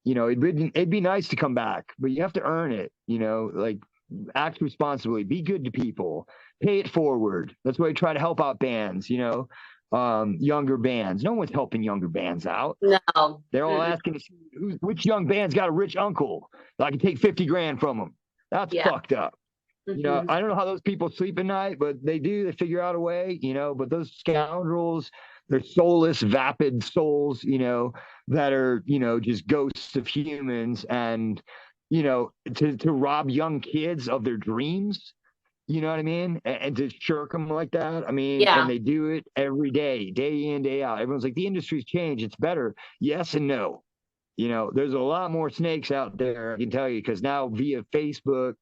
you know, it'd be nice to come back, but you have to earn it. You know, like, act responsibly, be good to people, pay it forward. That's why I try to help out bands, you know, younger bands. No one's helping younger bands out. No. They're all asking to see which young band's got a rich uncle that I can take 50 grand from them. That's fucked up. You know, I don't know how those people sleep at night, but they do. They figure out a way, you know. But those scoundrels, they're soulless, vapid souls, you know, that are, you know, just ghosts of humans. And, you know, to rob young kids of their dreams, you know what I mean? And to shirk them like that. I mean, and they do it every day, day in, day out. Everyone's like, the industry's changed, it's better. Yes and no. You know, there's a lot more snakes out there, I can tell you, because now via Facebook,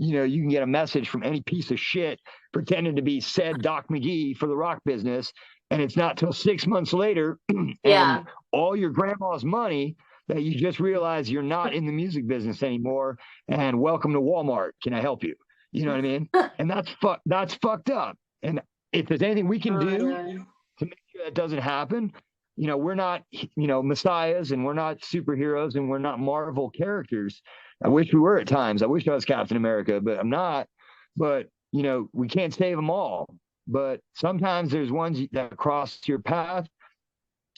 you know, you can get a message from any piece of shit pretending to be said Doc McGee for the rock business. And it's not till 6 months later and all your grandma's money that you just realize you're not in the music business anymore. And welcome to Walmart. Can I help you? You know what I mean? And that's fucked up. And if there's anything we can do to make sure that doesn't happen, you know, we're not, you know, messiahs, and we're not superheroes, and we're not Marvel characters. I wish we were at times. I wish I was Captain America, but I'm not. But, you know, we can't save them all. But sometimes there's ones that cross your path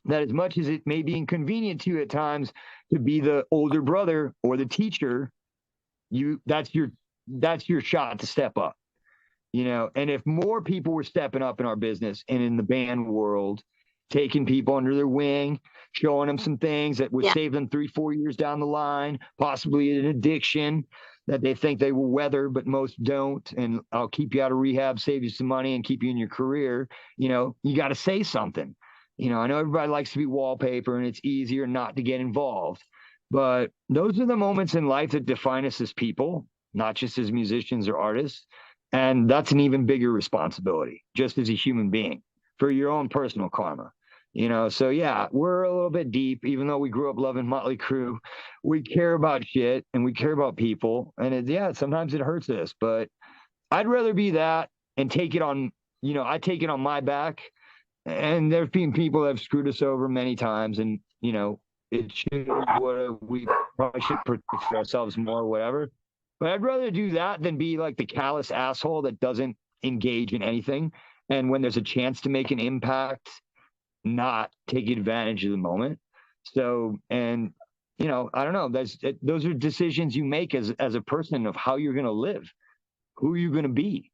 that, as much as it may be inconvenient to you at times to be the older brother or the teacher, that's your shot to step up. You know, and if more people were stepping up in our business and in the band world, taking people under their wing, showing them some things that would save them 3-4 years down the line, possibly an addiction that they think they will weather, but most don't. And I'll keep you out of rehab, save you some money, and keep you in your career. You know, you got to say something. I know everybody likes to be wallpaper and it's easier not to get involved, but those are the moments in life that define us as people, not just as musicians or artists. And that's an even bigger responsibility, just as a human being, for your own personal karma. So yeah, we're a little bit deep, even though we grew up loving Motley Crue. We care about shit and we care about people. And yeah, sometimes it hurts us, but I'd rather be that and take it on, I take it on my back. And there's been people that have screwed us over many times. And, it should, we probably should protect ourselves more, whatever. But I'd rather do that than be like the callous asshole that doesn't engage in anything. And when there's a chance to make an impact, not take advantage of the moment. So, and I don't know. Those are decisions you make as a person of how you're going to live, who you're going to be,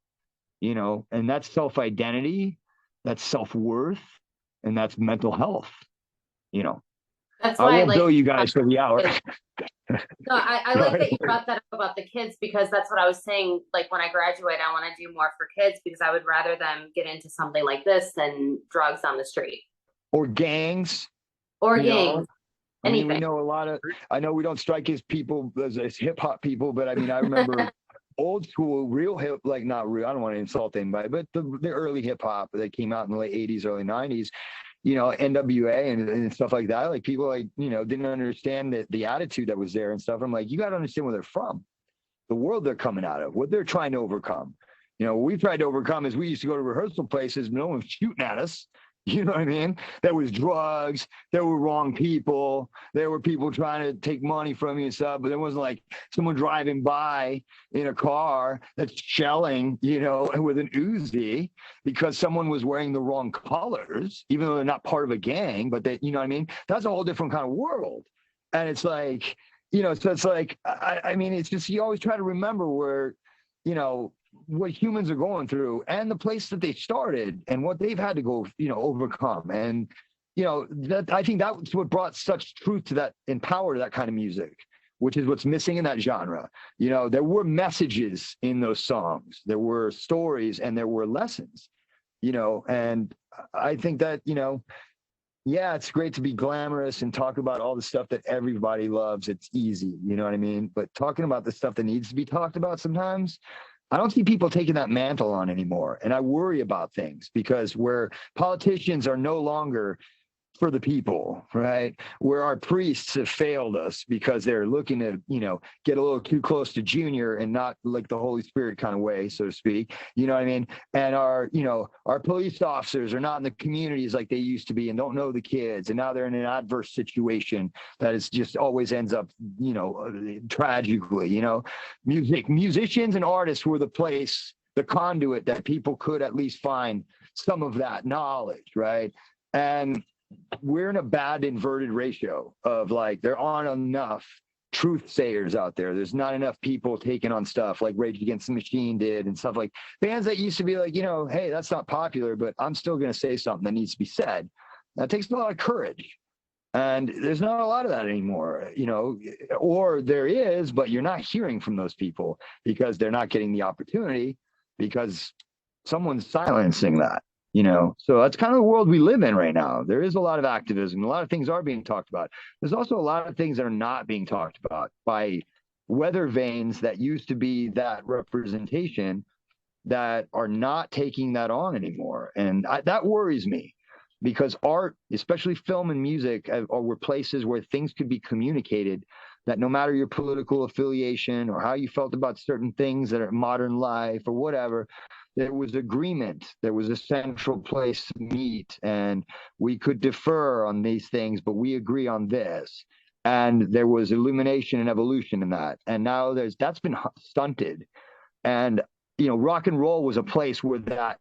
and that's self-identity, that's self-worth, and that's mental health. That's I why won't bill you guys for the hour. No, I like that you brought that up about the kids, because that's what I was saying. Like, when I graduate, I want to do more for kids, because I would rather them get into something like this than drugs on the street. Or gangs. Or gangs. I mean, we know I know we don't strike as people, as hip hop people, but I mean, I remember old school, real hip, like not real, I don't want to insult anybody, but the early hip hop that came out in the late 80s, early 90s, NWA and stuff like that. Like, people didn't understand the attitude that was there and stuff. I'm like, you got to understand where they're from, the world they're coming out of, what they're trying to overcome. What we tried to overcome is we used to go to rehearsal places, no one was shooting at us. You know what I mean? There was drugs, there were wrong people, there were people trying to take money from you and stuff, but there wasn't like someone driving by in a car that's shelling, with an Uzi because someone was wearing the wrong colors, even though they're not part of a gang, but they, you know what I mean? That's a whole different kind of world. And it's like, so it's like, I mean, it's just, you always try to remember where, what humans are going through and the place that they started and what they've had to go, overcome. And, that I think that's what brought such truth to that and power to that kind of music, which is what's missing in that genre. There were messages in those songs, there were stories, and there were lessons, and I think that, yeah, it's great to be glamorous and talk about all the stuff that everybody loves. It's easy, you know what I mean? But talking about the stuff that needs to be talked about sometimes, I don't see people taking that mantle on anymore. And I worry about things, because where politicians are no longer for the people, right? Where our priests have failed us because they're looking to, get a little too close to Junior and not like the Holy Spirit kind of way, so to speak. You know what I mean? And our police officers are not in the communities like they used to be and don't know the kids. And now they're in an adverse situation that is just always ends up, tragically, musicians and artists were the conduit that people could at least find some of that knowledge, right? And we're in a bad inverted ratio of like, there aren't enough truth sayers out there. There's not enough people taking on stuff like Rage Against the Machine did and stuff, like bands that used to be like, hey, that's not popular, but I'm still going to say something that needs to be said. That takes a lot of courage. And there's not a lot of that anymore, or there is, but you're not hearing from those people because they're not getting the opportunity because someone's silencing that. So that's kind of the world we live in right now. There is a lot of activism. A lot of things are being talked about. There's also a lot of things that are not being talked about by weather vanes that used to be that representation that are not taking that on anymore. And that worries me, because art, especially film and music, were places where things could be communicated, that no matter your political affiliation or how you felt about certain things that are modern life or whatever, there was agreement, there was a central place to meet, and we could differ on these things, but we agree on this. And there was illumination and evolution in that. And now that's been stunted. And, rock and roll was a place where that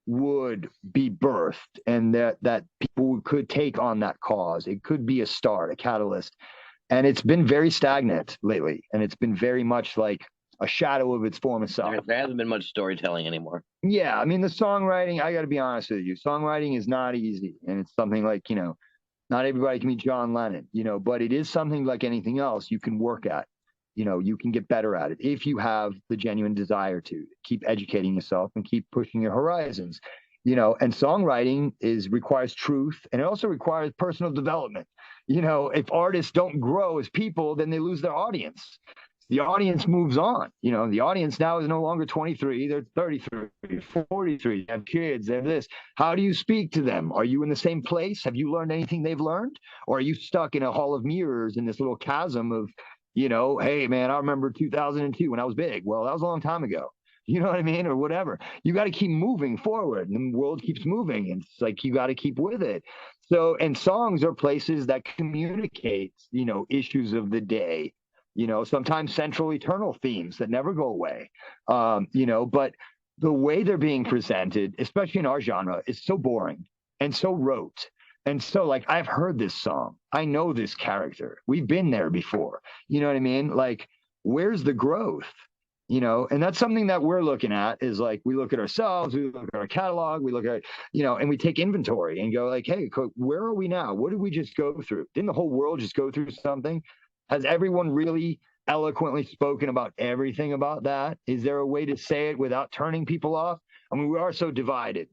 would be birthed, and that people could take on that cause. It could be a start, a catalyst. And it's been very stagnant lately. And it's been very much like a shadow of its former self. There hasn't been much storytelling anymore. Yeah, I mean, the songwriting, I got to be honest with you, songwriting is not easy. And it's something like, not everybody can be John Lennon, but it is something like anything else you can work at. You can get better at it if you have the genuine desire to keep educating yourself and keep pushing your horizons. And songwriting requires truth, and it also requires personal development. If artists don't grow as people, then they lose their audience. The audience moves on. The audience now is no longer 23, they're 33, 43, they have kids, they have this. How do you speak to them? Are you in the same place? Have you learned anything they've learned? Or are you stuck in a hall of mirrors in this little chasm of, hey, man, I remember 2002 when I was big. Well, that was a long time ago. You know what I mean? Or whatever. You got to keep moving forward, and the world keeps moving. And it's like you got to keep with it. So, and songs are places that communicate, issues of the day, sometimes central eternal themes that never go away. But the way they're being presented, especially in our genre, is so boring and so rote. And so, like, I've heard this song. I know this character. We've been there before. You know what I mean? Like, where's the growth? And that's something that we're looking at, is like, we look at ourselves, we look at our catalog, we look at, and we take inventory and go like, hey, where are we now? What did we just go through? Didn't the whole world just go through something? Has everyone really eloquently spoken about everything about that? Is there a way to say it without turning people off? I mean, we are so divided.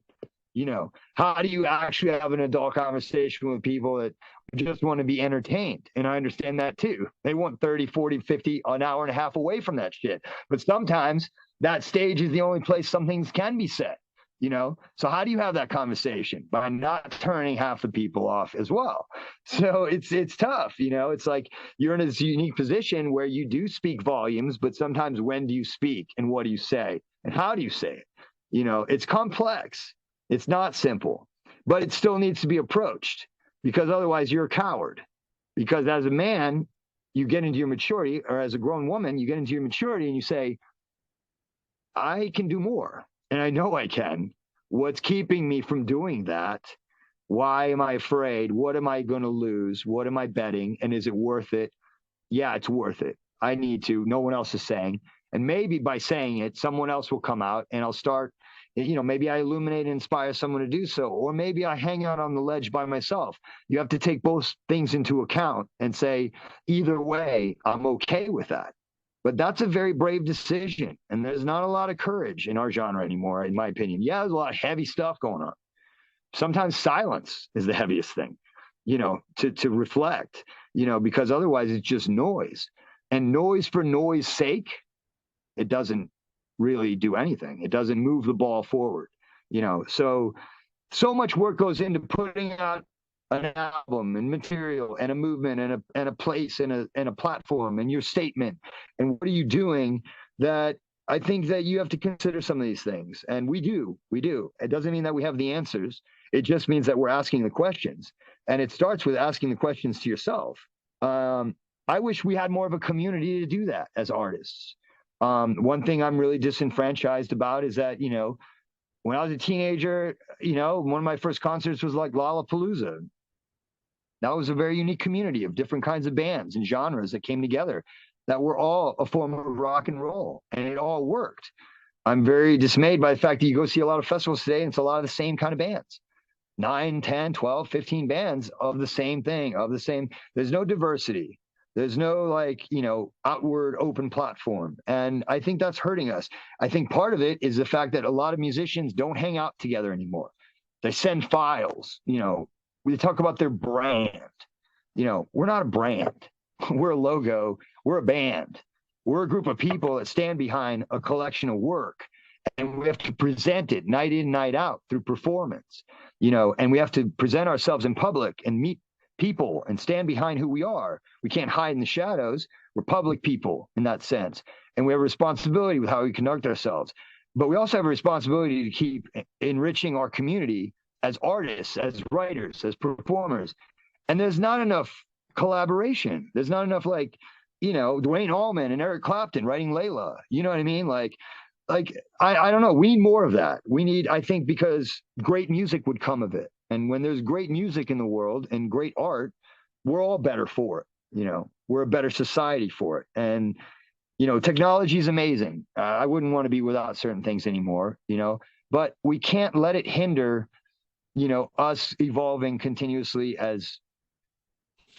How do you actually have an adult conversation with people that just want to be entertained? And I understand that too. They want 30, 40, 50, an hour and a half away from that shit. But sometimes that stage is the only place some things can be said, So how do you have that conversation? By not turning half the people off as well. So it's tough, It's like you're in this unique position where you do speak volumes, but sometimes when do you speak and what do you say and how do you say it? It's complex. It's not simple, but it still needs to be approached, because otherwise you're a coward. Because as a man, you get into your maturity, or as a grown woman, you get into your maturity and you say, I can do more. And I know I can. What's keeping me from doing that? Why am I afraid? What am I going to lose? What am I betting? And is it worth it? Yeah, it's worth it. I need to. No one else is saying. And maybe by saying it, someone else will come out and I'll start, maybe I illuminate and inspire someone to do so. Or maybe I hang out on the ledge by myself. You have to take both things into account and say, either way, I'm okay with that. But that's a very brave decision. And there's not a lot of courage in our genre anymore, in my opinion. Yeah, there's a lot of heavy stuff going on. Sometimes silence is the heaviest thing, to reflect, because otherwise it's just noise. And noise for noise sake, it doesn't really do anything. It doesn't move the ball forward, So much work goes into putting out an album and material and a movement and a place and a platform and your statement. And what are you doing? That I think that you have to consider some of these things. And we do. It doesn't mean that we have the answers. It just means that we're asking the questions. And it starts with asking the questions to yourself. I wish we had more of a community to do that as artists. One thing I'm really disenfranchised about is that, when I was a teenager, one of my first concerts was like Lollapalooza. That was a very unique community of different kinds of bands and genres that came together that were all a form of rock and roll, and it all worked. I'm very dismayed by the fact that you go see a lot of festivals today and it's a lot of the same kind of bands. 9, 10, 12, 15 bands of the same thing, there's no diversity. There's no outward open platform. And I think that's hurting us. I think part of it is the fact that a lot of musicians don't hang out together anymore. They send files, we talk about their brand. We're not a brand. We're a logo. We're a band. We're a group of people that stand behind a collection of work. And we have to present it night in, night out through performance, and we have to present ourselves in public and meet people and stand behind who we are. We can't hide in the shadows. We're public people in that sense. And we have a responsibility with how we conduct ourselves. But we also have a responsibility to keep enriching our community as artists, as writers, as performers. And there's not enough collaboration. There's not enough Dwayne Allman and Eric Clapton writing Layla. You know what I mean? I don't know. We need more of that. I think, because great music would come of it. And when there's great music in the world and great art, we're all better for it. We're a better society for it. And, technology is amazing. I wouldn't want to be without certain things anymore, but we can't let it hinder, us evolving continuously as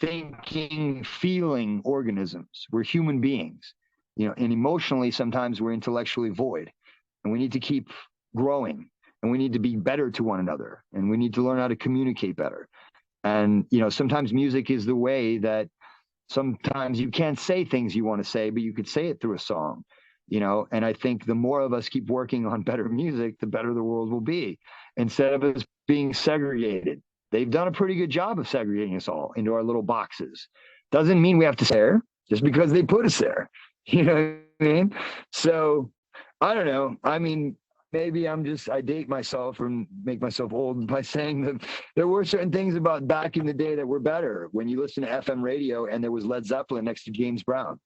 thinking, feeling organisms. We're human beings, and emotionally, sometimes we're intellectually void, and we need to keep growing and we need to be better to one another, and we need to learn how to communicate better. And, you know, sometimes music is the way that sometimes you can't say things you want to say, but you could say it through a song, you know. And I think the more of us keep working on better music, the better the world will be, instead of us being segregated. They've done a pretty good job of segregating us all into our little boxes. Doesn't mean we have to stay there just because they put us there. You know what I mean? So I don't know. I mean, maybe I date myself and make myself old by saying that there were certain things about back in the day that were better. When you listen to FM radio and there was Led Zeppelin next to James Brown,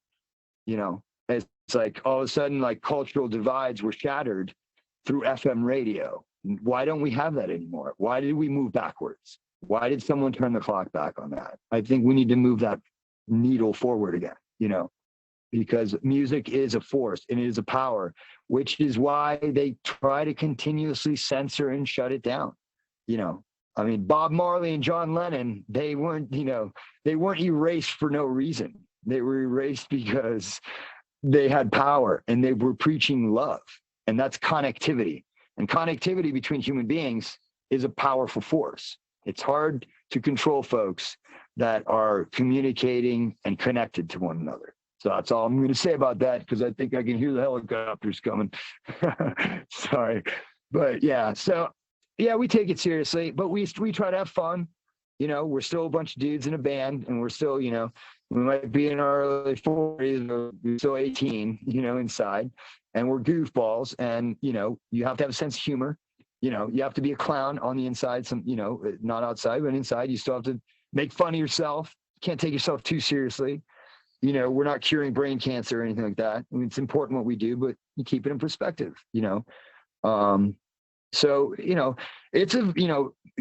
you know, it's like all of a sudden, like, cultural divides were shattered through FM radio. Why don't we have that anymore? Why did we move backwards? Why did someone turn the clock back on that? I think we need to move that needle forward again, you know, because music is a force and it is a power, which is why they try to continuously censor and shut it down. You know, I mean, Bob Marley and John Lennon, they weren't erased for no reason. They were erased because they had power and they were preaching love, and that's connectivity. And connectivity between human beings is a powerful force. It's hard to control folks that are communicating and connected to one another. So that's all I'm going to say about that, because I think I can hear the helicopters coming. Sorry. But yeah, so yeah, we take it seriously, but we try to have fun. You know, we're still a bunch of dudes in a band, and we're still, you know, we might be in our early 40s, or we're still 18, you know, inside, and we're goofballs. And, you know, you have to have a sense of humor. You know, you have to be a clown on the inside, you know, not outside, but inside. You still have to make fun of yourself. Can't take yourself too seriously. You know, we're not curing brain cancer or anything like that. I mean, it's important what we do, but you keep it in perspective, you know. So, you know, it's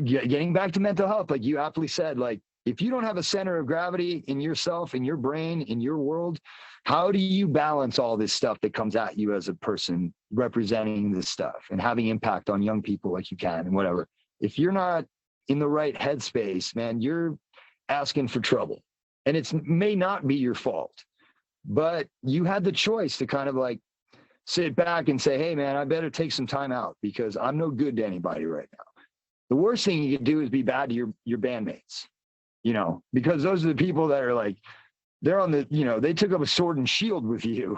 getting back to mental health, like you aptly said, like, if you don't have a center of gravity in yourself, in your brain, in your world, how do you balance all this stuff that comes at you as a person representing this stuff and having impact on young people like you can and whatever? If you're not in the right headspace, man, you're asking for trouble. And it may not be your fault, but you had the choice to kind of like sit back and say, hey, man, I better take some time out because I'm no good to anybody right now. The worst thing you can do is be bad to your bandmates, you know, because those are the people that are like, they're on the, you know, they took up a sword and shield with you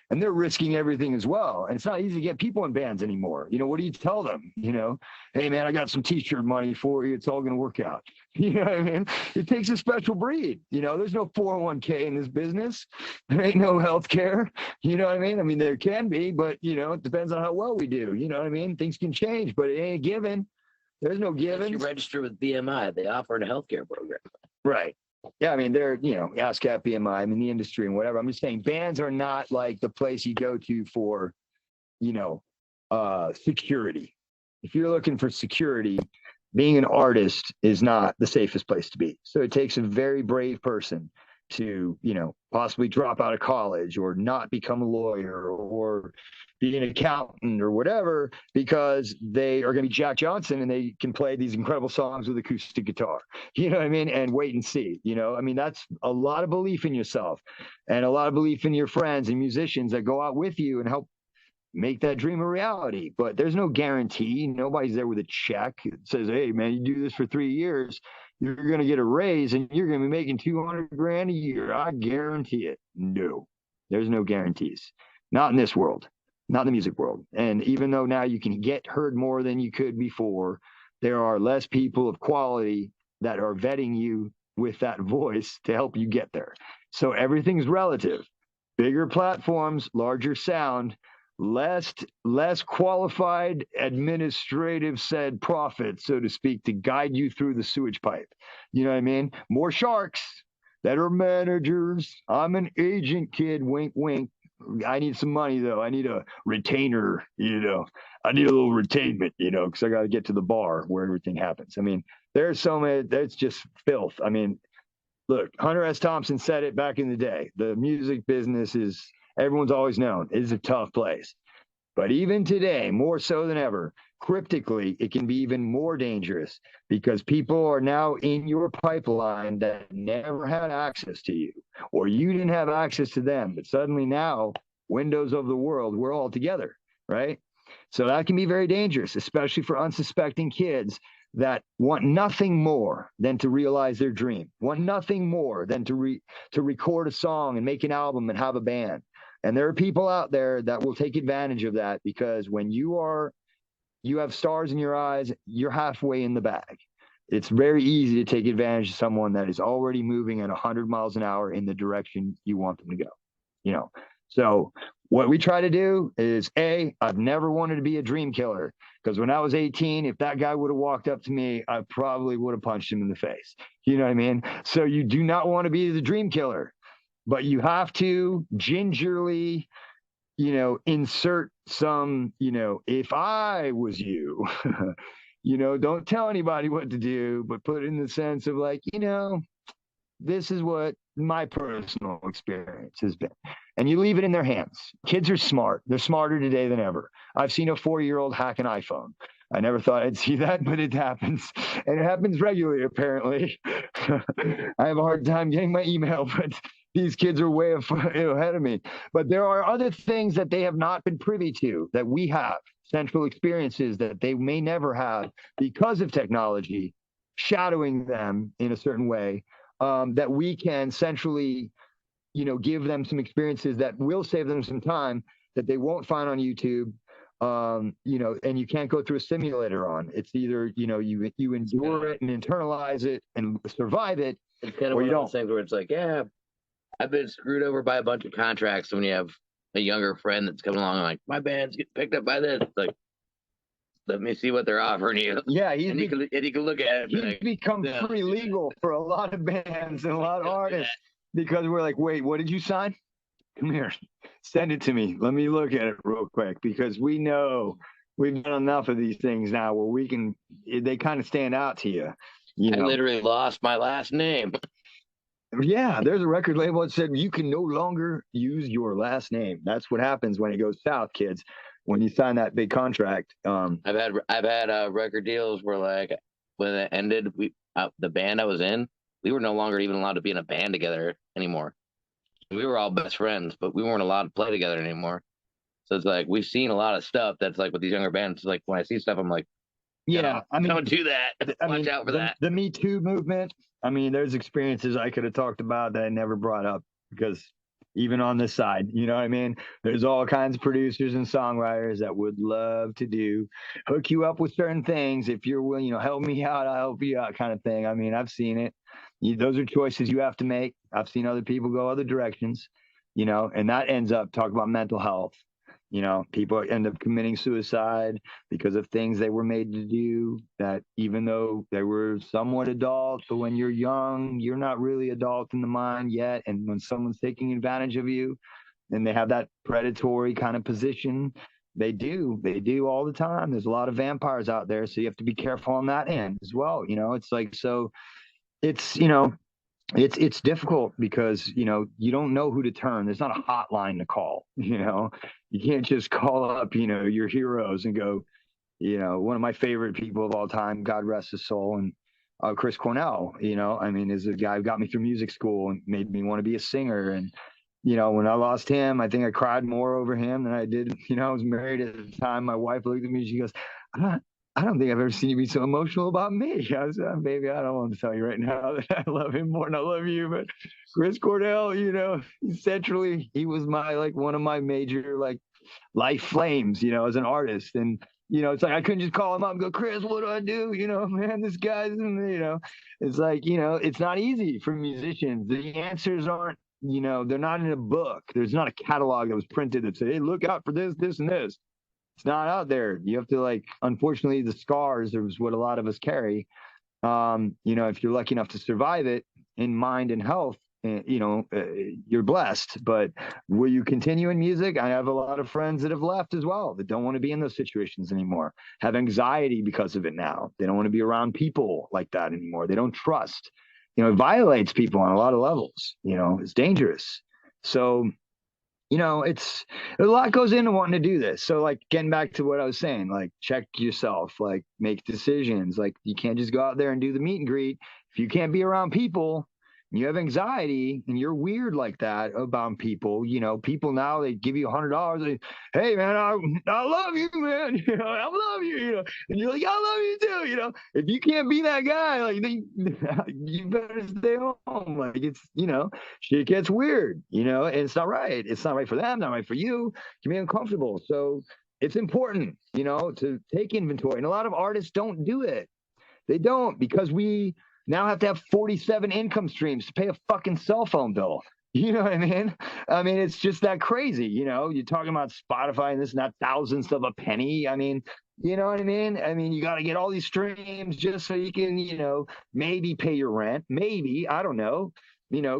and they're risking everything as well. And it's not easy to get people in bands anymore. You know, what do you tell them? You know, hey, man, I got some t-shirt money for you. It's all going to work out. You know what I mean? It takes a special breed. You know, there's no 401k in this business. There ain't no health care. You know what I mean? I mean, there can be, but, you know, it depends on how well we do. You know what I mean? Things can change, but it ain't a given. There's no given. If you register with BMI, they offer a healthcare program. Right. Yeah, I mean, they're, you know, ASCAP, BMI, I mean, the industry and whatever. I'm just saying bands are not like the place you go to for, you know, security. If you're looking for security, being an artist is not the safest place to be. So it takes a very brave person to, you know, possibly drop out of college or not become a lawyer or be an accountant or whatever, because they are going to be Jack Johnson and they can play these incredible songs with acoustic guitar, you know what I mean? And wait and see, you know, I mean, that's a lot of belief in yourself and a lot of belief in your friends and musicians that go out with you and help make that dream a reality. But there's no guarantee. Nobody's there with a check. It says, hey, man, you do this for 3 years, you're going to get a raise and you're going to be making 200 grand a year. I guarantee it. No, there's no guarantees. Not in this world, not in the music world. And even though now you can get heard more than you could before, there are less people of quality that are vetting you with that voice to help you get there. So everything's relative. Bigger platforms, larger sound, less qualified administrative said profit, so to speak, to guide you through the sewage pipe. You know what I mean? More sharks that are managers. I'm an agent, kid, wink, wink. I need some money, though. I need a retainer, you know. I need a little retainment, you know, because I got to get to the bar where everything happens. I mean, there's so many, that's just filth. I mean, look, Hunter S. Thompson said it back in the day. The music business is, everyone's always known, is a tough place. But even today, more so than ever, cryptically, it can be even more dangerous because people are now in your pipeline that never had access to you, or you didn't have access to them. But suddenly now, windows of the world, we're all together, right? So that can be very dangerous, especially for unsuspecting kids that want nothing more than to realize their dream, want nothing more than to record a song and make an album and have a band. And there are people out there that will take advantage of that, because when you have stars in your eyes, you're halfway in the bag. It's very easy to take advantage of someone that is already moving at 100 miles an hour in the direction you want them to go, you know? So what we try to do is, I've never wanted to be a dream killer, because when I was 18, if that guy would have walked up to me, I probably would have punched him in the face. You know what I mean? So you do not want to be the dream killer, but you have to gingerly, insert some, if I was you, don't tell anybody what to do, but put it in the sense of like, this is what my personal experience has been. And you leave it in their hands. Kids are smart. They're smarter today than ever. I've seen a 4-year-old hack an iPhone. I never thought I'd see that, but it happens. And it happens regularly, apparently. I have a hard time getting my email, but these kids are way ahead of me. But there are other things that they have not been privy to that we have, central experiences that they may never have because of technology shadowing them in a certain way, that we can centrally, give them some experiences that will save them some time that they won't find on YouTube. And you can't go through a simulator on. It's either, you endure it and internalize it and survive it, it's kind of one of those things where it's like, yeah, I've been screwed over by a bunch of contracts. When you have a younger friend that's coming along, like, my band's getting picked up by this, it's like, let me see what they're offering you. Yeah, you can look at it. He's like, become pretty legal for a lot of bands and a lot of artists, because we're like, wait, what did you sign? Come here, send it to me. Let me look at it real quick, because we know we've done enough of these things now where they kind of stand out to you. I literally lost my last name. Yeah, there's a record label that said you can no longer use your last name. That's what happens when it goes south, kids. When you sign that big contract. I've had record deals where, like, when it ended, the band I was in, we were no longer even allowed to be in a band together anymore. We were all best friends, but we weren't allowed to play together anymore. So it's like, we've seen a lot of stuff that's like with these younger bands. Like, when I see stuff, I'm like, yeah, don't do that. Watch out for that. The Me Too movement. I mean, there's experiences I could have talked about that I never brought up, because even on this side, you know what I mean? There's all kinds of producers and songwriters that would love to hook you up with certain things. If you're willing, help me out, I'll help you out, kind of thing. I mean, I've seen it. Those are choices you have to make. I've seen other people go other directions, and that ends up talking about mental health. People end up committing suicide because of things they were made to do, that even though they were somewhat adult, but when you're young, you're not really adult in the mind yet. And when someone's taking advantage of you and they have that predatory kind of position, they do all the time. There's a lot of vampires out there. So you have to be careful on that end as well. It's like, so it's, it's difficult because, you don't know who to turn. There's not a hotline to call, you can't just call up, your heroes and go, one of my favorite people of all time, God rest his soul, and Chris Cornell, is a guy who got me through music school and made me want to be a singer. And, when I lost him, I think I cried more over him than I did, I was married at the time. My wife looked at me, she goes, I don't think I've ever seen you be so emotional about me. I was, baby, I don't want to tell you right now that I love him more than I love you. But Chris Cornell, centrally, he was one of my major, life flames, as an artist. And, it's like, I couldn't just call him up and go, Chris, what do I do? Man, this guy's, it's like, it's not easy for musicians. The answers aren't, they're not in a book. There's not a catalog that was printed that said, hey, look out for this, this, and this. It's not out there. You have to, unfortunately, the scars is what a lot of us carry. If you're lucky enough to survive it in mind and health, you're blessed. But will you continue in music? I have a lot of friends that have left as well, that don't want to be in those situations anymore, have anxiety because of it now. They don't want to be around people like that anymore. They don't trust. It violates people on a lot of levels. It's dangerous. So, it's a lot goes into wanting to do this. So, getting back to what I was saying, check yourself, make decisions. You can't just go out there and do the meet and greet. If you can't be around people, you have anxiety and you're weird like that about people, people now, they give you $100. Hey man, I love you, man. I love you, and you're like, I love you too. If you can't be that guy, like, then you better stay home. Like, it's, shit gets weird, and it's not right. It's not right for them, not right for you. You can be uncomfortable. So it's important, to take inventory. And a lot of artists don't do it. They don't, because we now have to have 47 income streams to pay a fucking cell phone bill. You know what I mean? I mean, it's just that crazy. You're talking about Spotify and this and that, thousands of a penny. I mean, you know what I mean? I mean, you got to get all these streams just so you can, maybe pay your rent, maybe, I don't know,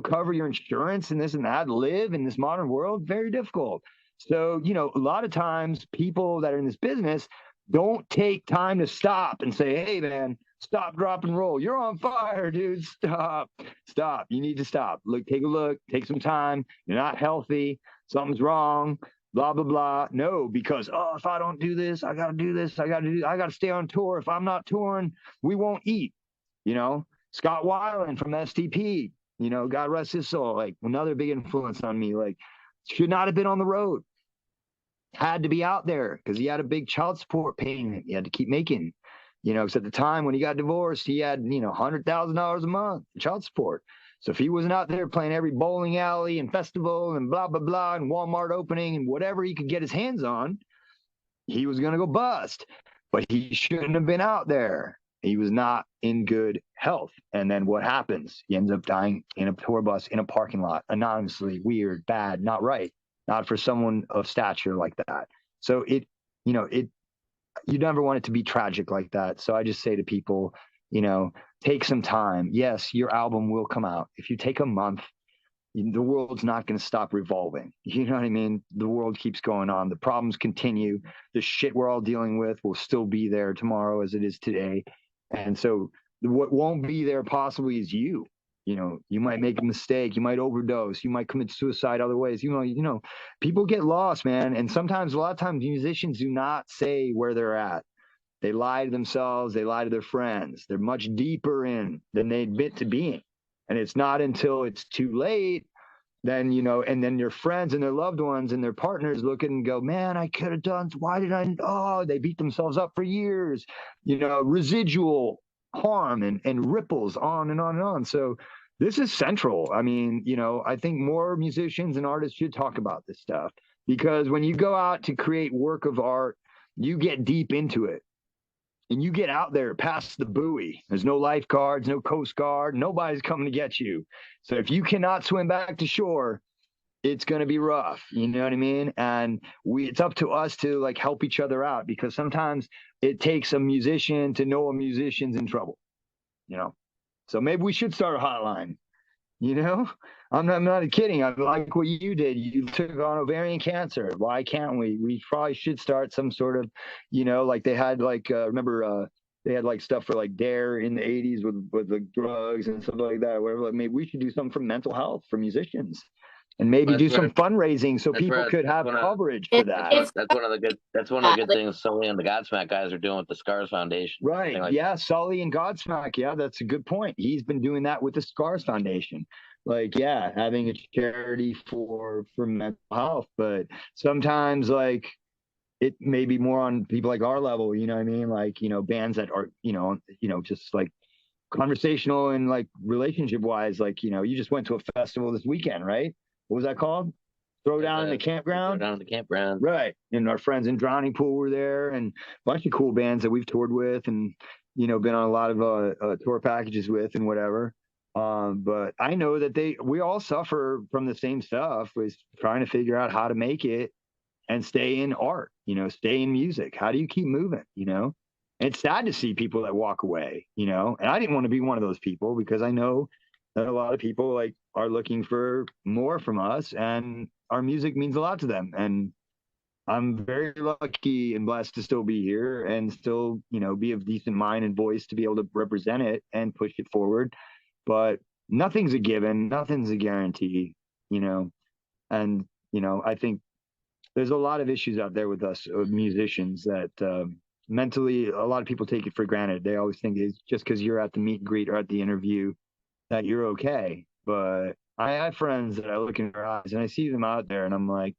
cover your insurance and this and that, live in this modern world. Very difficult. So, a lot of times people that are in this business don't take time to stop and say, hey, man, stop, drop, and roll. You're on fire, dude. Stop. You need to stop. Take a look, take some time. You're not healthy. Something's wrong. Blah, blah, blah. No, because, if I don't do this, I got to do this. I got to stay on tour. If I'm not touring, we won't eat. Scott Weiland from STP, God rest his soul, like, another big influence on me, like, should not have been on the road. Had to be out there because he had a big child support payment he had to keep making. Because at the time when he got divorced, he had, $100,000 a month in child support. So if he wasn't out there playing every bowling alley and festival and blah, blah, blah, and Walmart opening and whatever he could get his hands on, he was going to go bust. But he shouldn't have been out there. He was not in good health. And then what happens? He ends up dying in a tour bus in a parking lot, anonymously, weird, bad, not right. Not for someone of stature like that. So you never want it to be tragic like that. So I just say to people, take some time. Yes, your album will come out. If you take a month, the world's not going to stop revolving. You know what I mean? The world keeps going on. The problems continue. The shit we're all dealing with will still be there tomorrow as it is today. And so what won't be there possibly is you. You might make a mistake, you might overdose, you might commit suicide other ways. People get lost, man. And sometimes, a lot of times, musicians do not say where they're at. They lie to themselves, they lie to their friends. They're much deeper in than they admit to being. And it's not until it's too late, then, and then their friends and their loved ones and their partners look at and go, man, I could have done, why did they beat themselves up for years, residual harm and ripples on and on and on. So this is central. I mean, I think more musicians and artists should talk about this stuff, because when you go out to create work of art, you get deep into it and you get out there past the buoy. There's no lifeguards, no Coast Guard, nobody's coming to get you. So if you cannot swim back to shore, it's going to be rough. You know what I mean? And it's up to us to help each other out, because sometimes it takes a musician to know a musician's in trouble, So maybe we should start a hotline, I'm not kidding. I like what you did. You took on ovarian cancer. Why can't we? We probably should start some sort of, they had remember they had stuff for DARE in the 80s with drugs and stuff like that. Whatever. Maybe we should do something for mental health for musicians. And maybe do some fundraising so people could have coverage for that. That's one of the good things Sully and the Godsmack guys are doing with the Scars Foundation. Right. Yeah, Sully and Godsmack. Yeah, that's a good point. He's been doing that with the Scars Foundation. Having a charity for mental health. But sometimes it may be more on people like our level, you know what I mean? Bands that are, just conversational and relationship wise, you just went to a festival this weekend, right? What was that called? Throw Down in the Campground? Throw Down in the Campground. Right. And our friends in Drowning Pool were there, and a bunch of cool bands that we've toured with and, been on a lot of tour packages with and whatever. But I know that we all suffer from the same stuff, was trying to figure out how to make it and stay in art, stay in music. How do you keep moving, And it's sad to see people that walk away, and I didn't want to be one of those people, because I know that a lot of people are looking for more from us, and our music means a lot to them. And I'm very lucky and blessed to still be here and still, be of decent mind and voice to be able to represent it and push it forward. But nothing's a given, nothing's a guarantee, and, I think there's a lot of issues out there with us musicians that mentally, a lot of people take it for granted. They always think it's just because you're at the meet and greet or at the interview that you're okay. But I have friends that I look in their eyes and I see them out there and I'm like,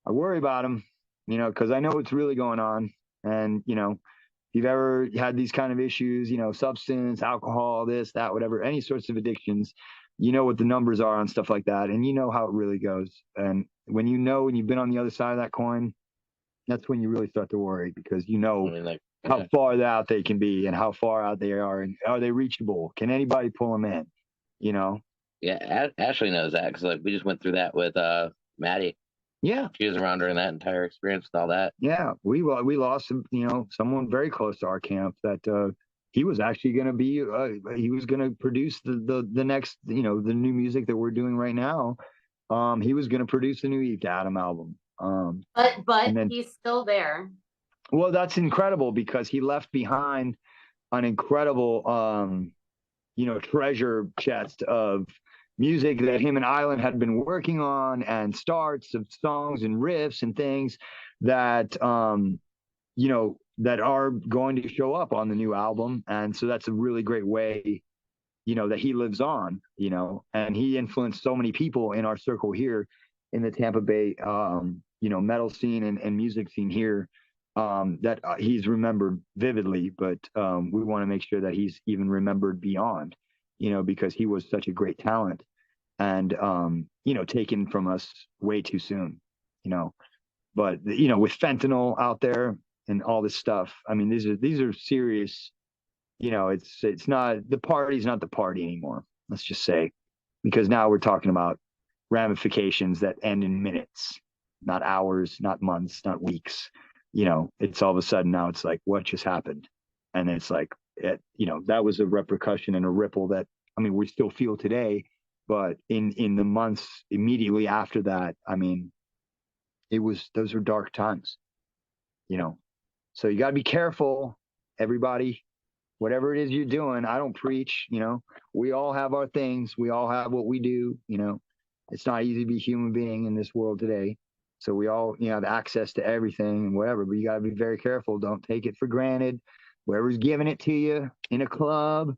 I worry about them, you know, because I know what's really going on. And, you know, if you've ever had these kind of issues, you know, substance, alcohol, this, that, whatever, any sorts of addictions, you know what the numbers are on stuff like that. And you know how it really goes. And when you know, and you've been on the other side of that coin, that's when you really start to worry because you I know mean, like, how far out they can be and how far out they are. And are they reachable? Can anybody pull them in? You know? yeah, Ashley knows that because like we just went through that with Maddie. Yeah. She was around during that entire experience with all that. Yeah, we lost, you know, someone very close to our camp that he was actually going to be he was going to produce the next, you know, the new music that we're doing right now. He was going to produce the new Eve to Adam album. But and then, he's still there. well, that's incredible because he left behind an incredible you know, treasure chest of music that him and Ilynn had been working on and starts of songs and riffs and things that you know, that are going to show up on the new album. And so that's a really great way, you know, that he lives on, you know, and he influenced so many people in our circle here in the Tampa Bay, you know, metal scene and music scene here that he's remembered vividly, but we want to make sure that he's even remembered beyond, you know, because he was such a great talent and, you know, taken from us way too soon, you know, but, you know, with fentanyl out there and all this stuff, I mean, these are serious, you know, it's not, the party's not the party anymore, let's just say, because now we're talking about ramifications that end in minutes, not hours, not months, not weeks. You know, it's all of a sudden now it's like, what just happened? And it's like, you know, that was a repercussion and a ripple that, I mean, we still feel today, but in the months immediately after that, I mean, those were dark times, you know. So you got to be careful, everybody, whatever it is you're doing. I don't preach, you know, we all have our things. We all have what we do, you know. It's not easy to be a human being in this world today. So we all, you know, have access to everything and whatever, but you got to be very careful. Don't take it for granted. Whoever's giving it to you in a club,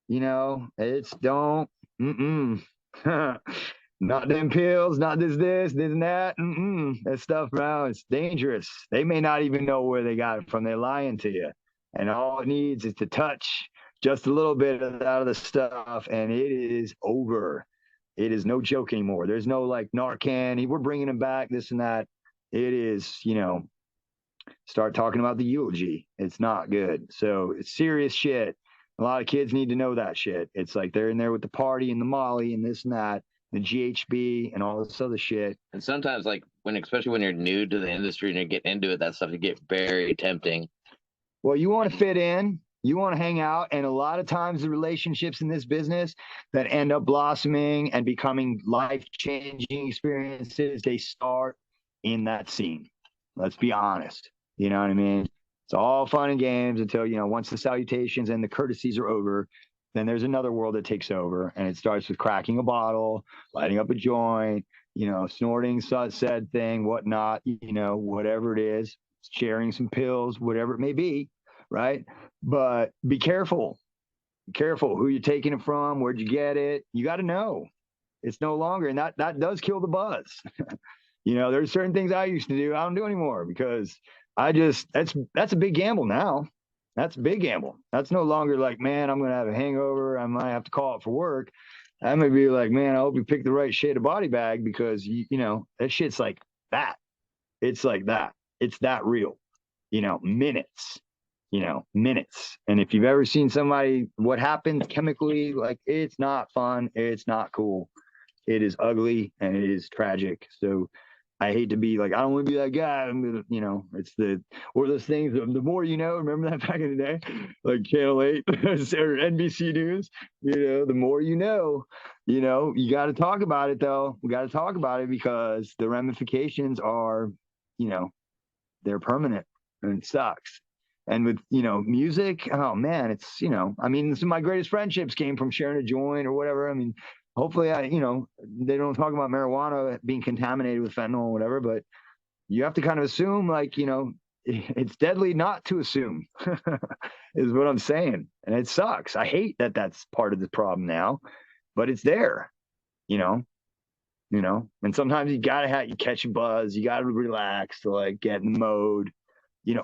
you know, it's don't, not them pills, not this and that. That stuff around, it's dangerous. They may not even know where they got it from. They're lying to you. And all it needs is to touch just a little bit out of the stuff, and it is over. It is no joke anymore. There's no like Narcan. We're bringing them back, this and that. It is, you know, start talking about the eulogy. It's not good. So it's serious shit. A lot of kids need to know that shit. It's like they're in there with the party and the Molly and this and that, the GHB and all this other shit. And sometimes, like especially when you're new to the industry and you get into it, that stuff can get very tempting. Well, you want to fit in, you want to hang out, and a lot of times the relationships in this business that end up blossoming and becoming life-changing experiences, they start in that scene. Let's be honest. You know what I mean? It's all fun and games until, you know, once the salutations and the courtesies are over, then there's another world that takes over, and it starts with cracking a bottle, lighting up a joint, you know, snorting said thing, whatnot, you know, whatever it is, sharing some pills, whatever it may be, right? But be careful. Be careful who you're taking it from, where'd you get it? You got to know. It's no longer, and that does kill the buzz. You know, there's certain things I used to do I don't do anymore because that's a big gamble now. That's a big gamble. That's no longer like, man, I'm gonna have a hangover, I might have to call it for work. I may be like, man, I hope you pick the right shade of body bag because you know that shit's like that. It's like that. It's that real. You know, minutes. And if you've ever seen somebody, what happens chemically, like it's not fun. It's not cool. It is ugly and it is tragic. So I hate to be like, I don't want to be that guy. I'm gonna, you know, it's or those things, the more you know, remember that back in the day, like Channel 8 or NBC News, you know, the more you know, you got to talk about it though. We got to talk about it because the ramifications are, you know, they're permanent and it sucks. And with, you know, music, oh man, it's, you know, I mean, some of my greatest friendships came from sharing a joint or whatever. I mean, hopefully you know, they don't talk about marijuana being contaminated with fentanyl or whatever, but you have to kind of assume like, you know, it's deadly not to assume is what I'm saying. And it sucks. I hate that that's part of the problem now. but it's there, you know. And sometimes you gotta you catch a buzz, you gotta relax to like get in the mode,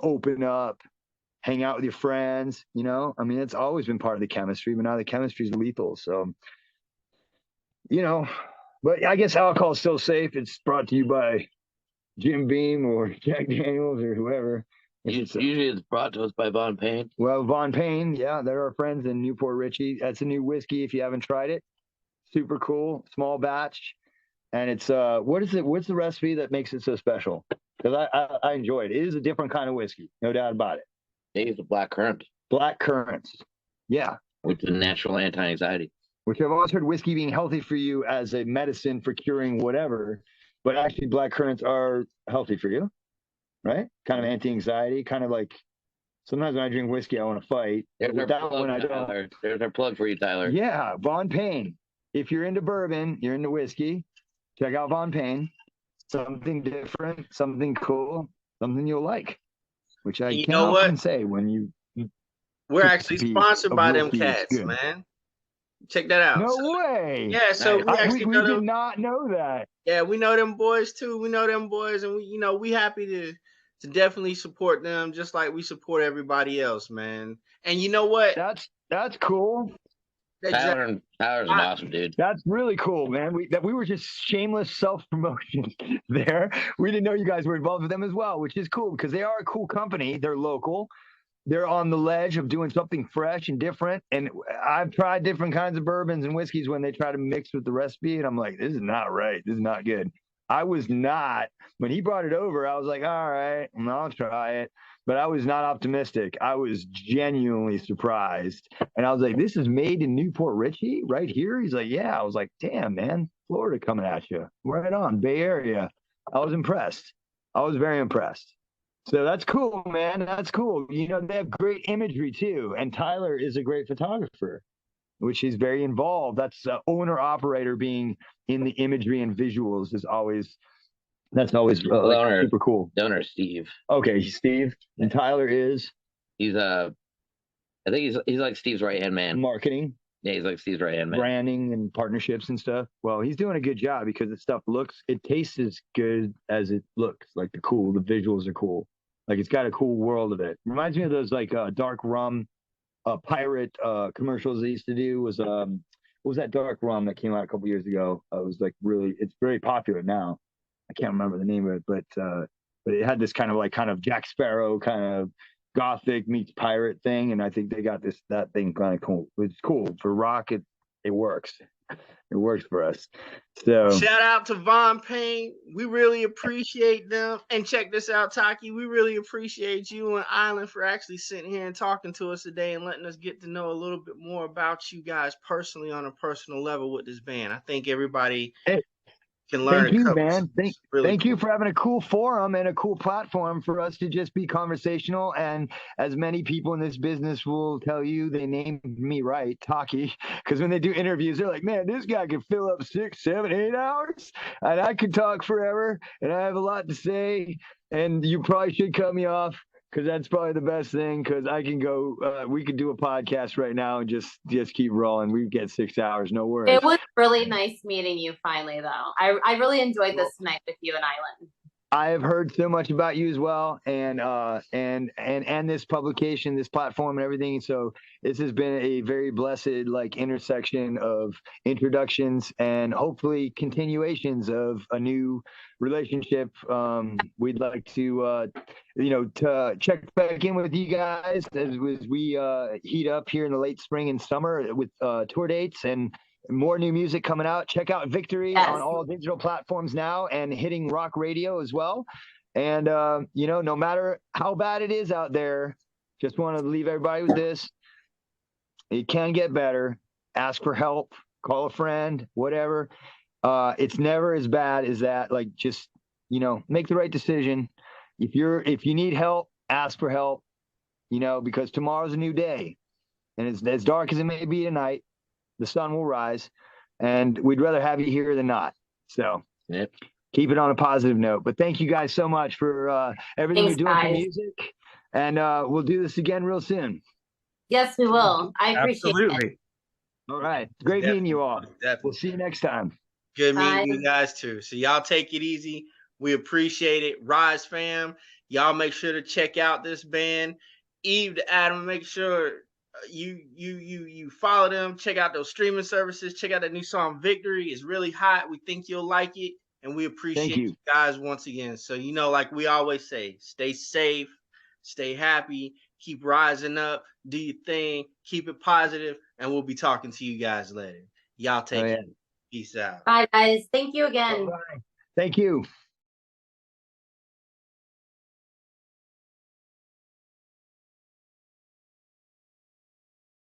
open up, hang out with your friends, I mean, it's always been part of the chemistry, but now the chemistry is lethal. So, but I guess alcohol is still safe. It's brought to you by Jim Beam or Jack Daniels or whoever. Usually it's brought to us by Von Payne. Well, Von Payne, yeah, they're our friends in Newport Richie. That's a new whiskey if you haven't tried it. Super cool, small batch. And it's what's the recipe that makes it so special? Because I enjoy it. It is a different kind of whiskey, no doubt about it. They use the black currant. Black currants, yeah, which is a natural anti-anxiety. Which I've always heard whiskey being healthy for you as a medicine for curing whatever, but actually black currants are healthy for you, right? Kind of anti-anxiety, kind of like sometimes when I drink whiskey I want to fight. There's our plug for you, Tyler. Yeah, Von Payne. If you're into bourbon, you're into whiskey. Check out Von Payne. Something different, something cool, something you'll like. Which I can't often say when we're actually sponsored by them cats, man. Check that out. No way. Yeah, so we did not know that. Yeah, we know them boys too. We know them boys, and we happy to definitely support them just like we support everybody else, man. And you know what? That's cool. Tyler's an awesome dude. That's really cool, man. We were just shameless self-promotion there. We didn't know you guys were involved with them as well, which is cool because they are a cool company. They're local. They're on the ledge of doing something fresh and different. And I've tried different kinds of bourbons and whiskeys when they try to mix with the recipe. And I'm like, this is not right. This is not good. I was not, when he brought it over, I was like, all right, I'll try it. But I was not optimistic. I was genuinely surprised. And I was like, this is made in Newport Richie right here? He's like, yeah. I was like, damn, man, Florida coming at you. Right on, Bay Area. I was impressed. I was very impressed. So that's cool, man. That's cool. They have great imagery too. And Tyler is a great photographer, which is very involved. That's owner-operator being in the imagery and visuals is always... That's always super cool. The owner is Steve. Okay, Steve. And Tyler is? He's I think he's like Steve's right-hand man. Marketing. Yeah, he's like Steve's right-hand man. Branding and partnerships and stuff. Well, he's doing a good job because the stuff it tastes as good as it looks. Like the visuals are cool. Like it's got a cool world of it. Reminds me of those like dark rum pirate commercials they used to do. What was that dark rum that came out a couple years ago? It was like it's very popular now. I can't remember the name of it, but it had this kind of Jack Sparrow kind of gothic meets pirate thing, and I think they got that thing kind of cool. It's cool for rock. It works. It works for us. So shout out to Von Payne. We really appreciate them. And check this out, Taki. We really appreciate you and Ilynn for actually sitting here and talking to us today and letting us get to know a little bit more about you guys personally on a personal level with this band. I think everybody can learn. Thank you, man. Thank you for having a cool forum and a cool platform for us to just be conversational. And as many people in this business will tell you, they named me right, Taki, because when they do interviews, they're like, man, this guy can fill up 6, 7, 8 hours, and I could talk forever, and I have a lot to say, and you probably should cut me off. Because that's probably the best thing. Because I can go, we could do a podcast right now and just keep rolling. We get 6 hours, no worries. It was really nice meeting you finally, though. I really enjoyed this tonight with you and Ilynn. I have heard so much about you as well, and this publication, this platform, and everything. So this has been a very blessed intersection of introductions and hopefully continuations of a new relationship. We'd like to to check back in with you guys as we heat up here in the late spring and summer with tour dates and more new music coming out. Check out Victory on all digital platforms now and hitting rock radio as well. And, no matter how bad it is out there, just want to leave everybody with this. It can get better. Ask for help. Call a friend, whatever. It's never as bad as that. Just make the right decision. If you need help, ask for help, because tomorrow's a new day. And it's as dark as it may be tonight, the sun will rise, and we'd rather have you here than not. So keep it on a positive note. But thank you guys so much for everything you're doing for music. And we'll do this again real soon. Yes, we will. I appreciate it. All right. Great meeting you all. Definitely. We'll see you next time. Good Bye. meeting you guys too. So y'all take it easy. We appreciate it. Ryze fam, y'all make sure to check out this band. Eve to Adam, make sure you follow them. Check out those streaming services. Check out that new song Victory. It's really hot. We think you'll like it. And we appreciate you guys once again. So, you know, like we always say, stay safe, stay happy, keep rising up, do your thing, keep it positive, and we'll be talking to you guys later. Y'all take it. Peace out. Bye, guys. Thank you again. Bye-bye. Thank you.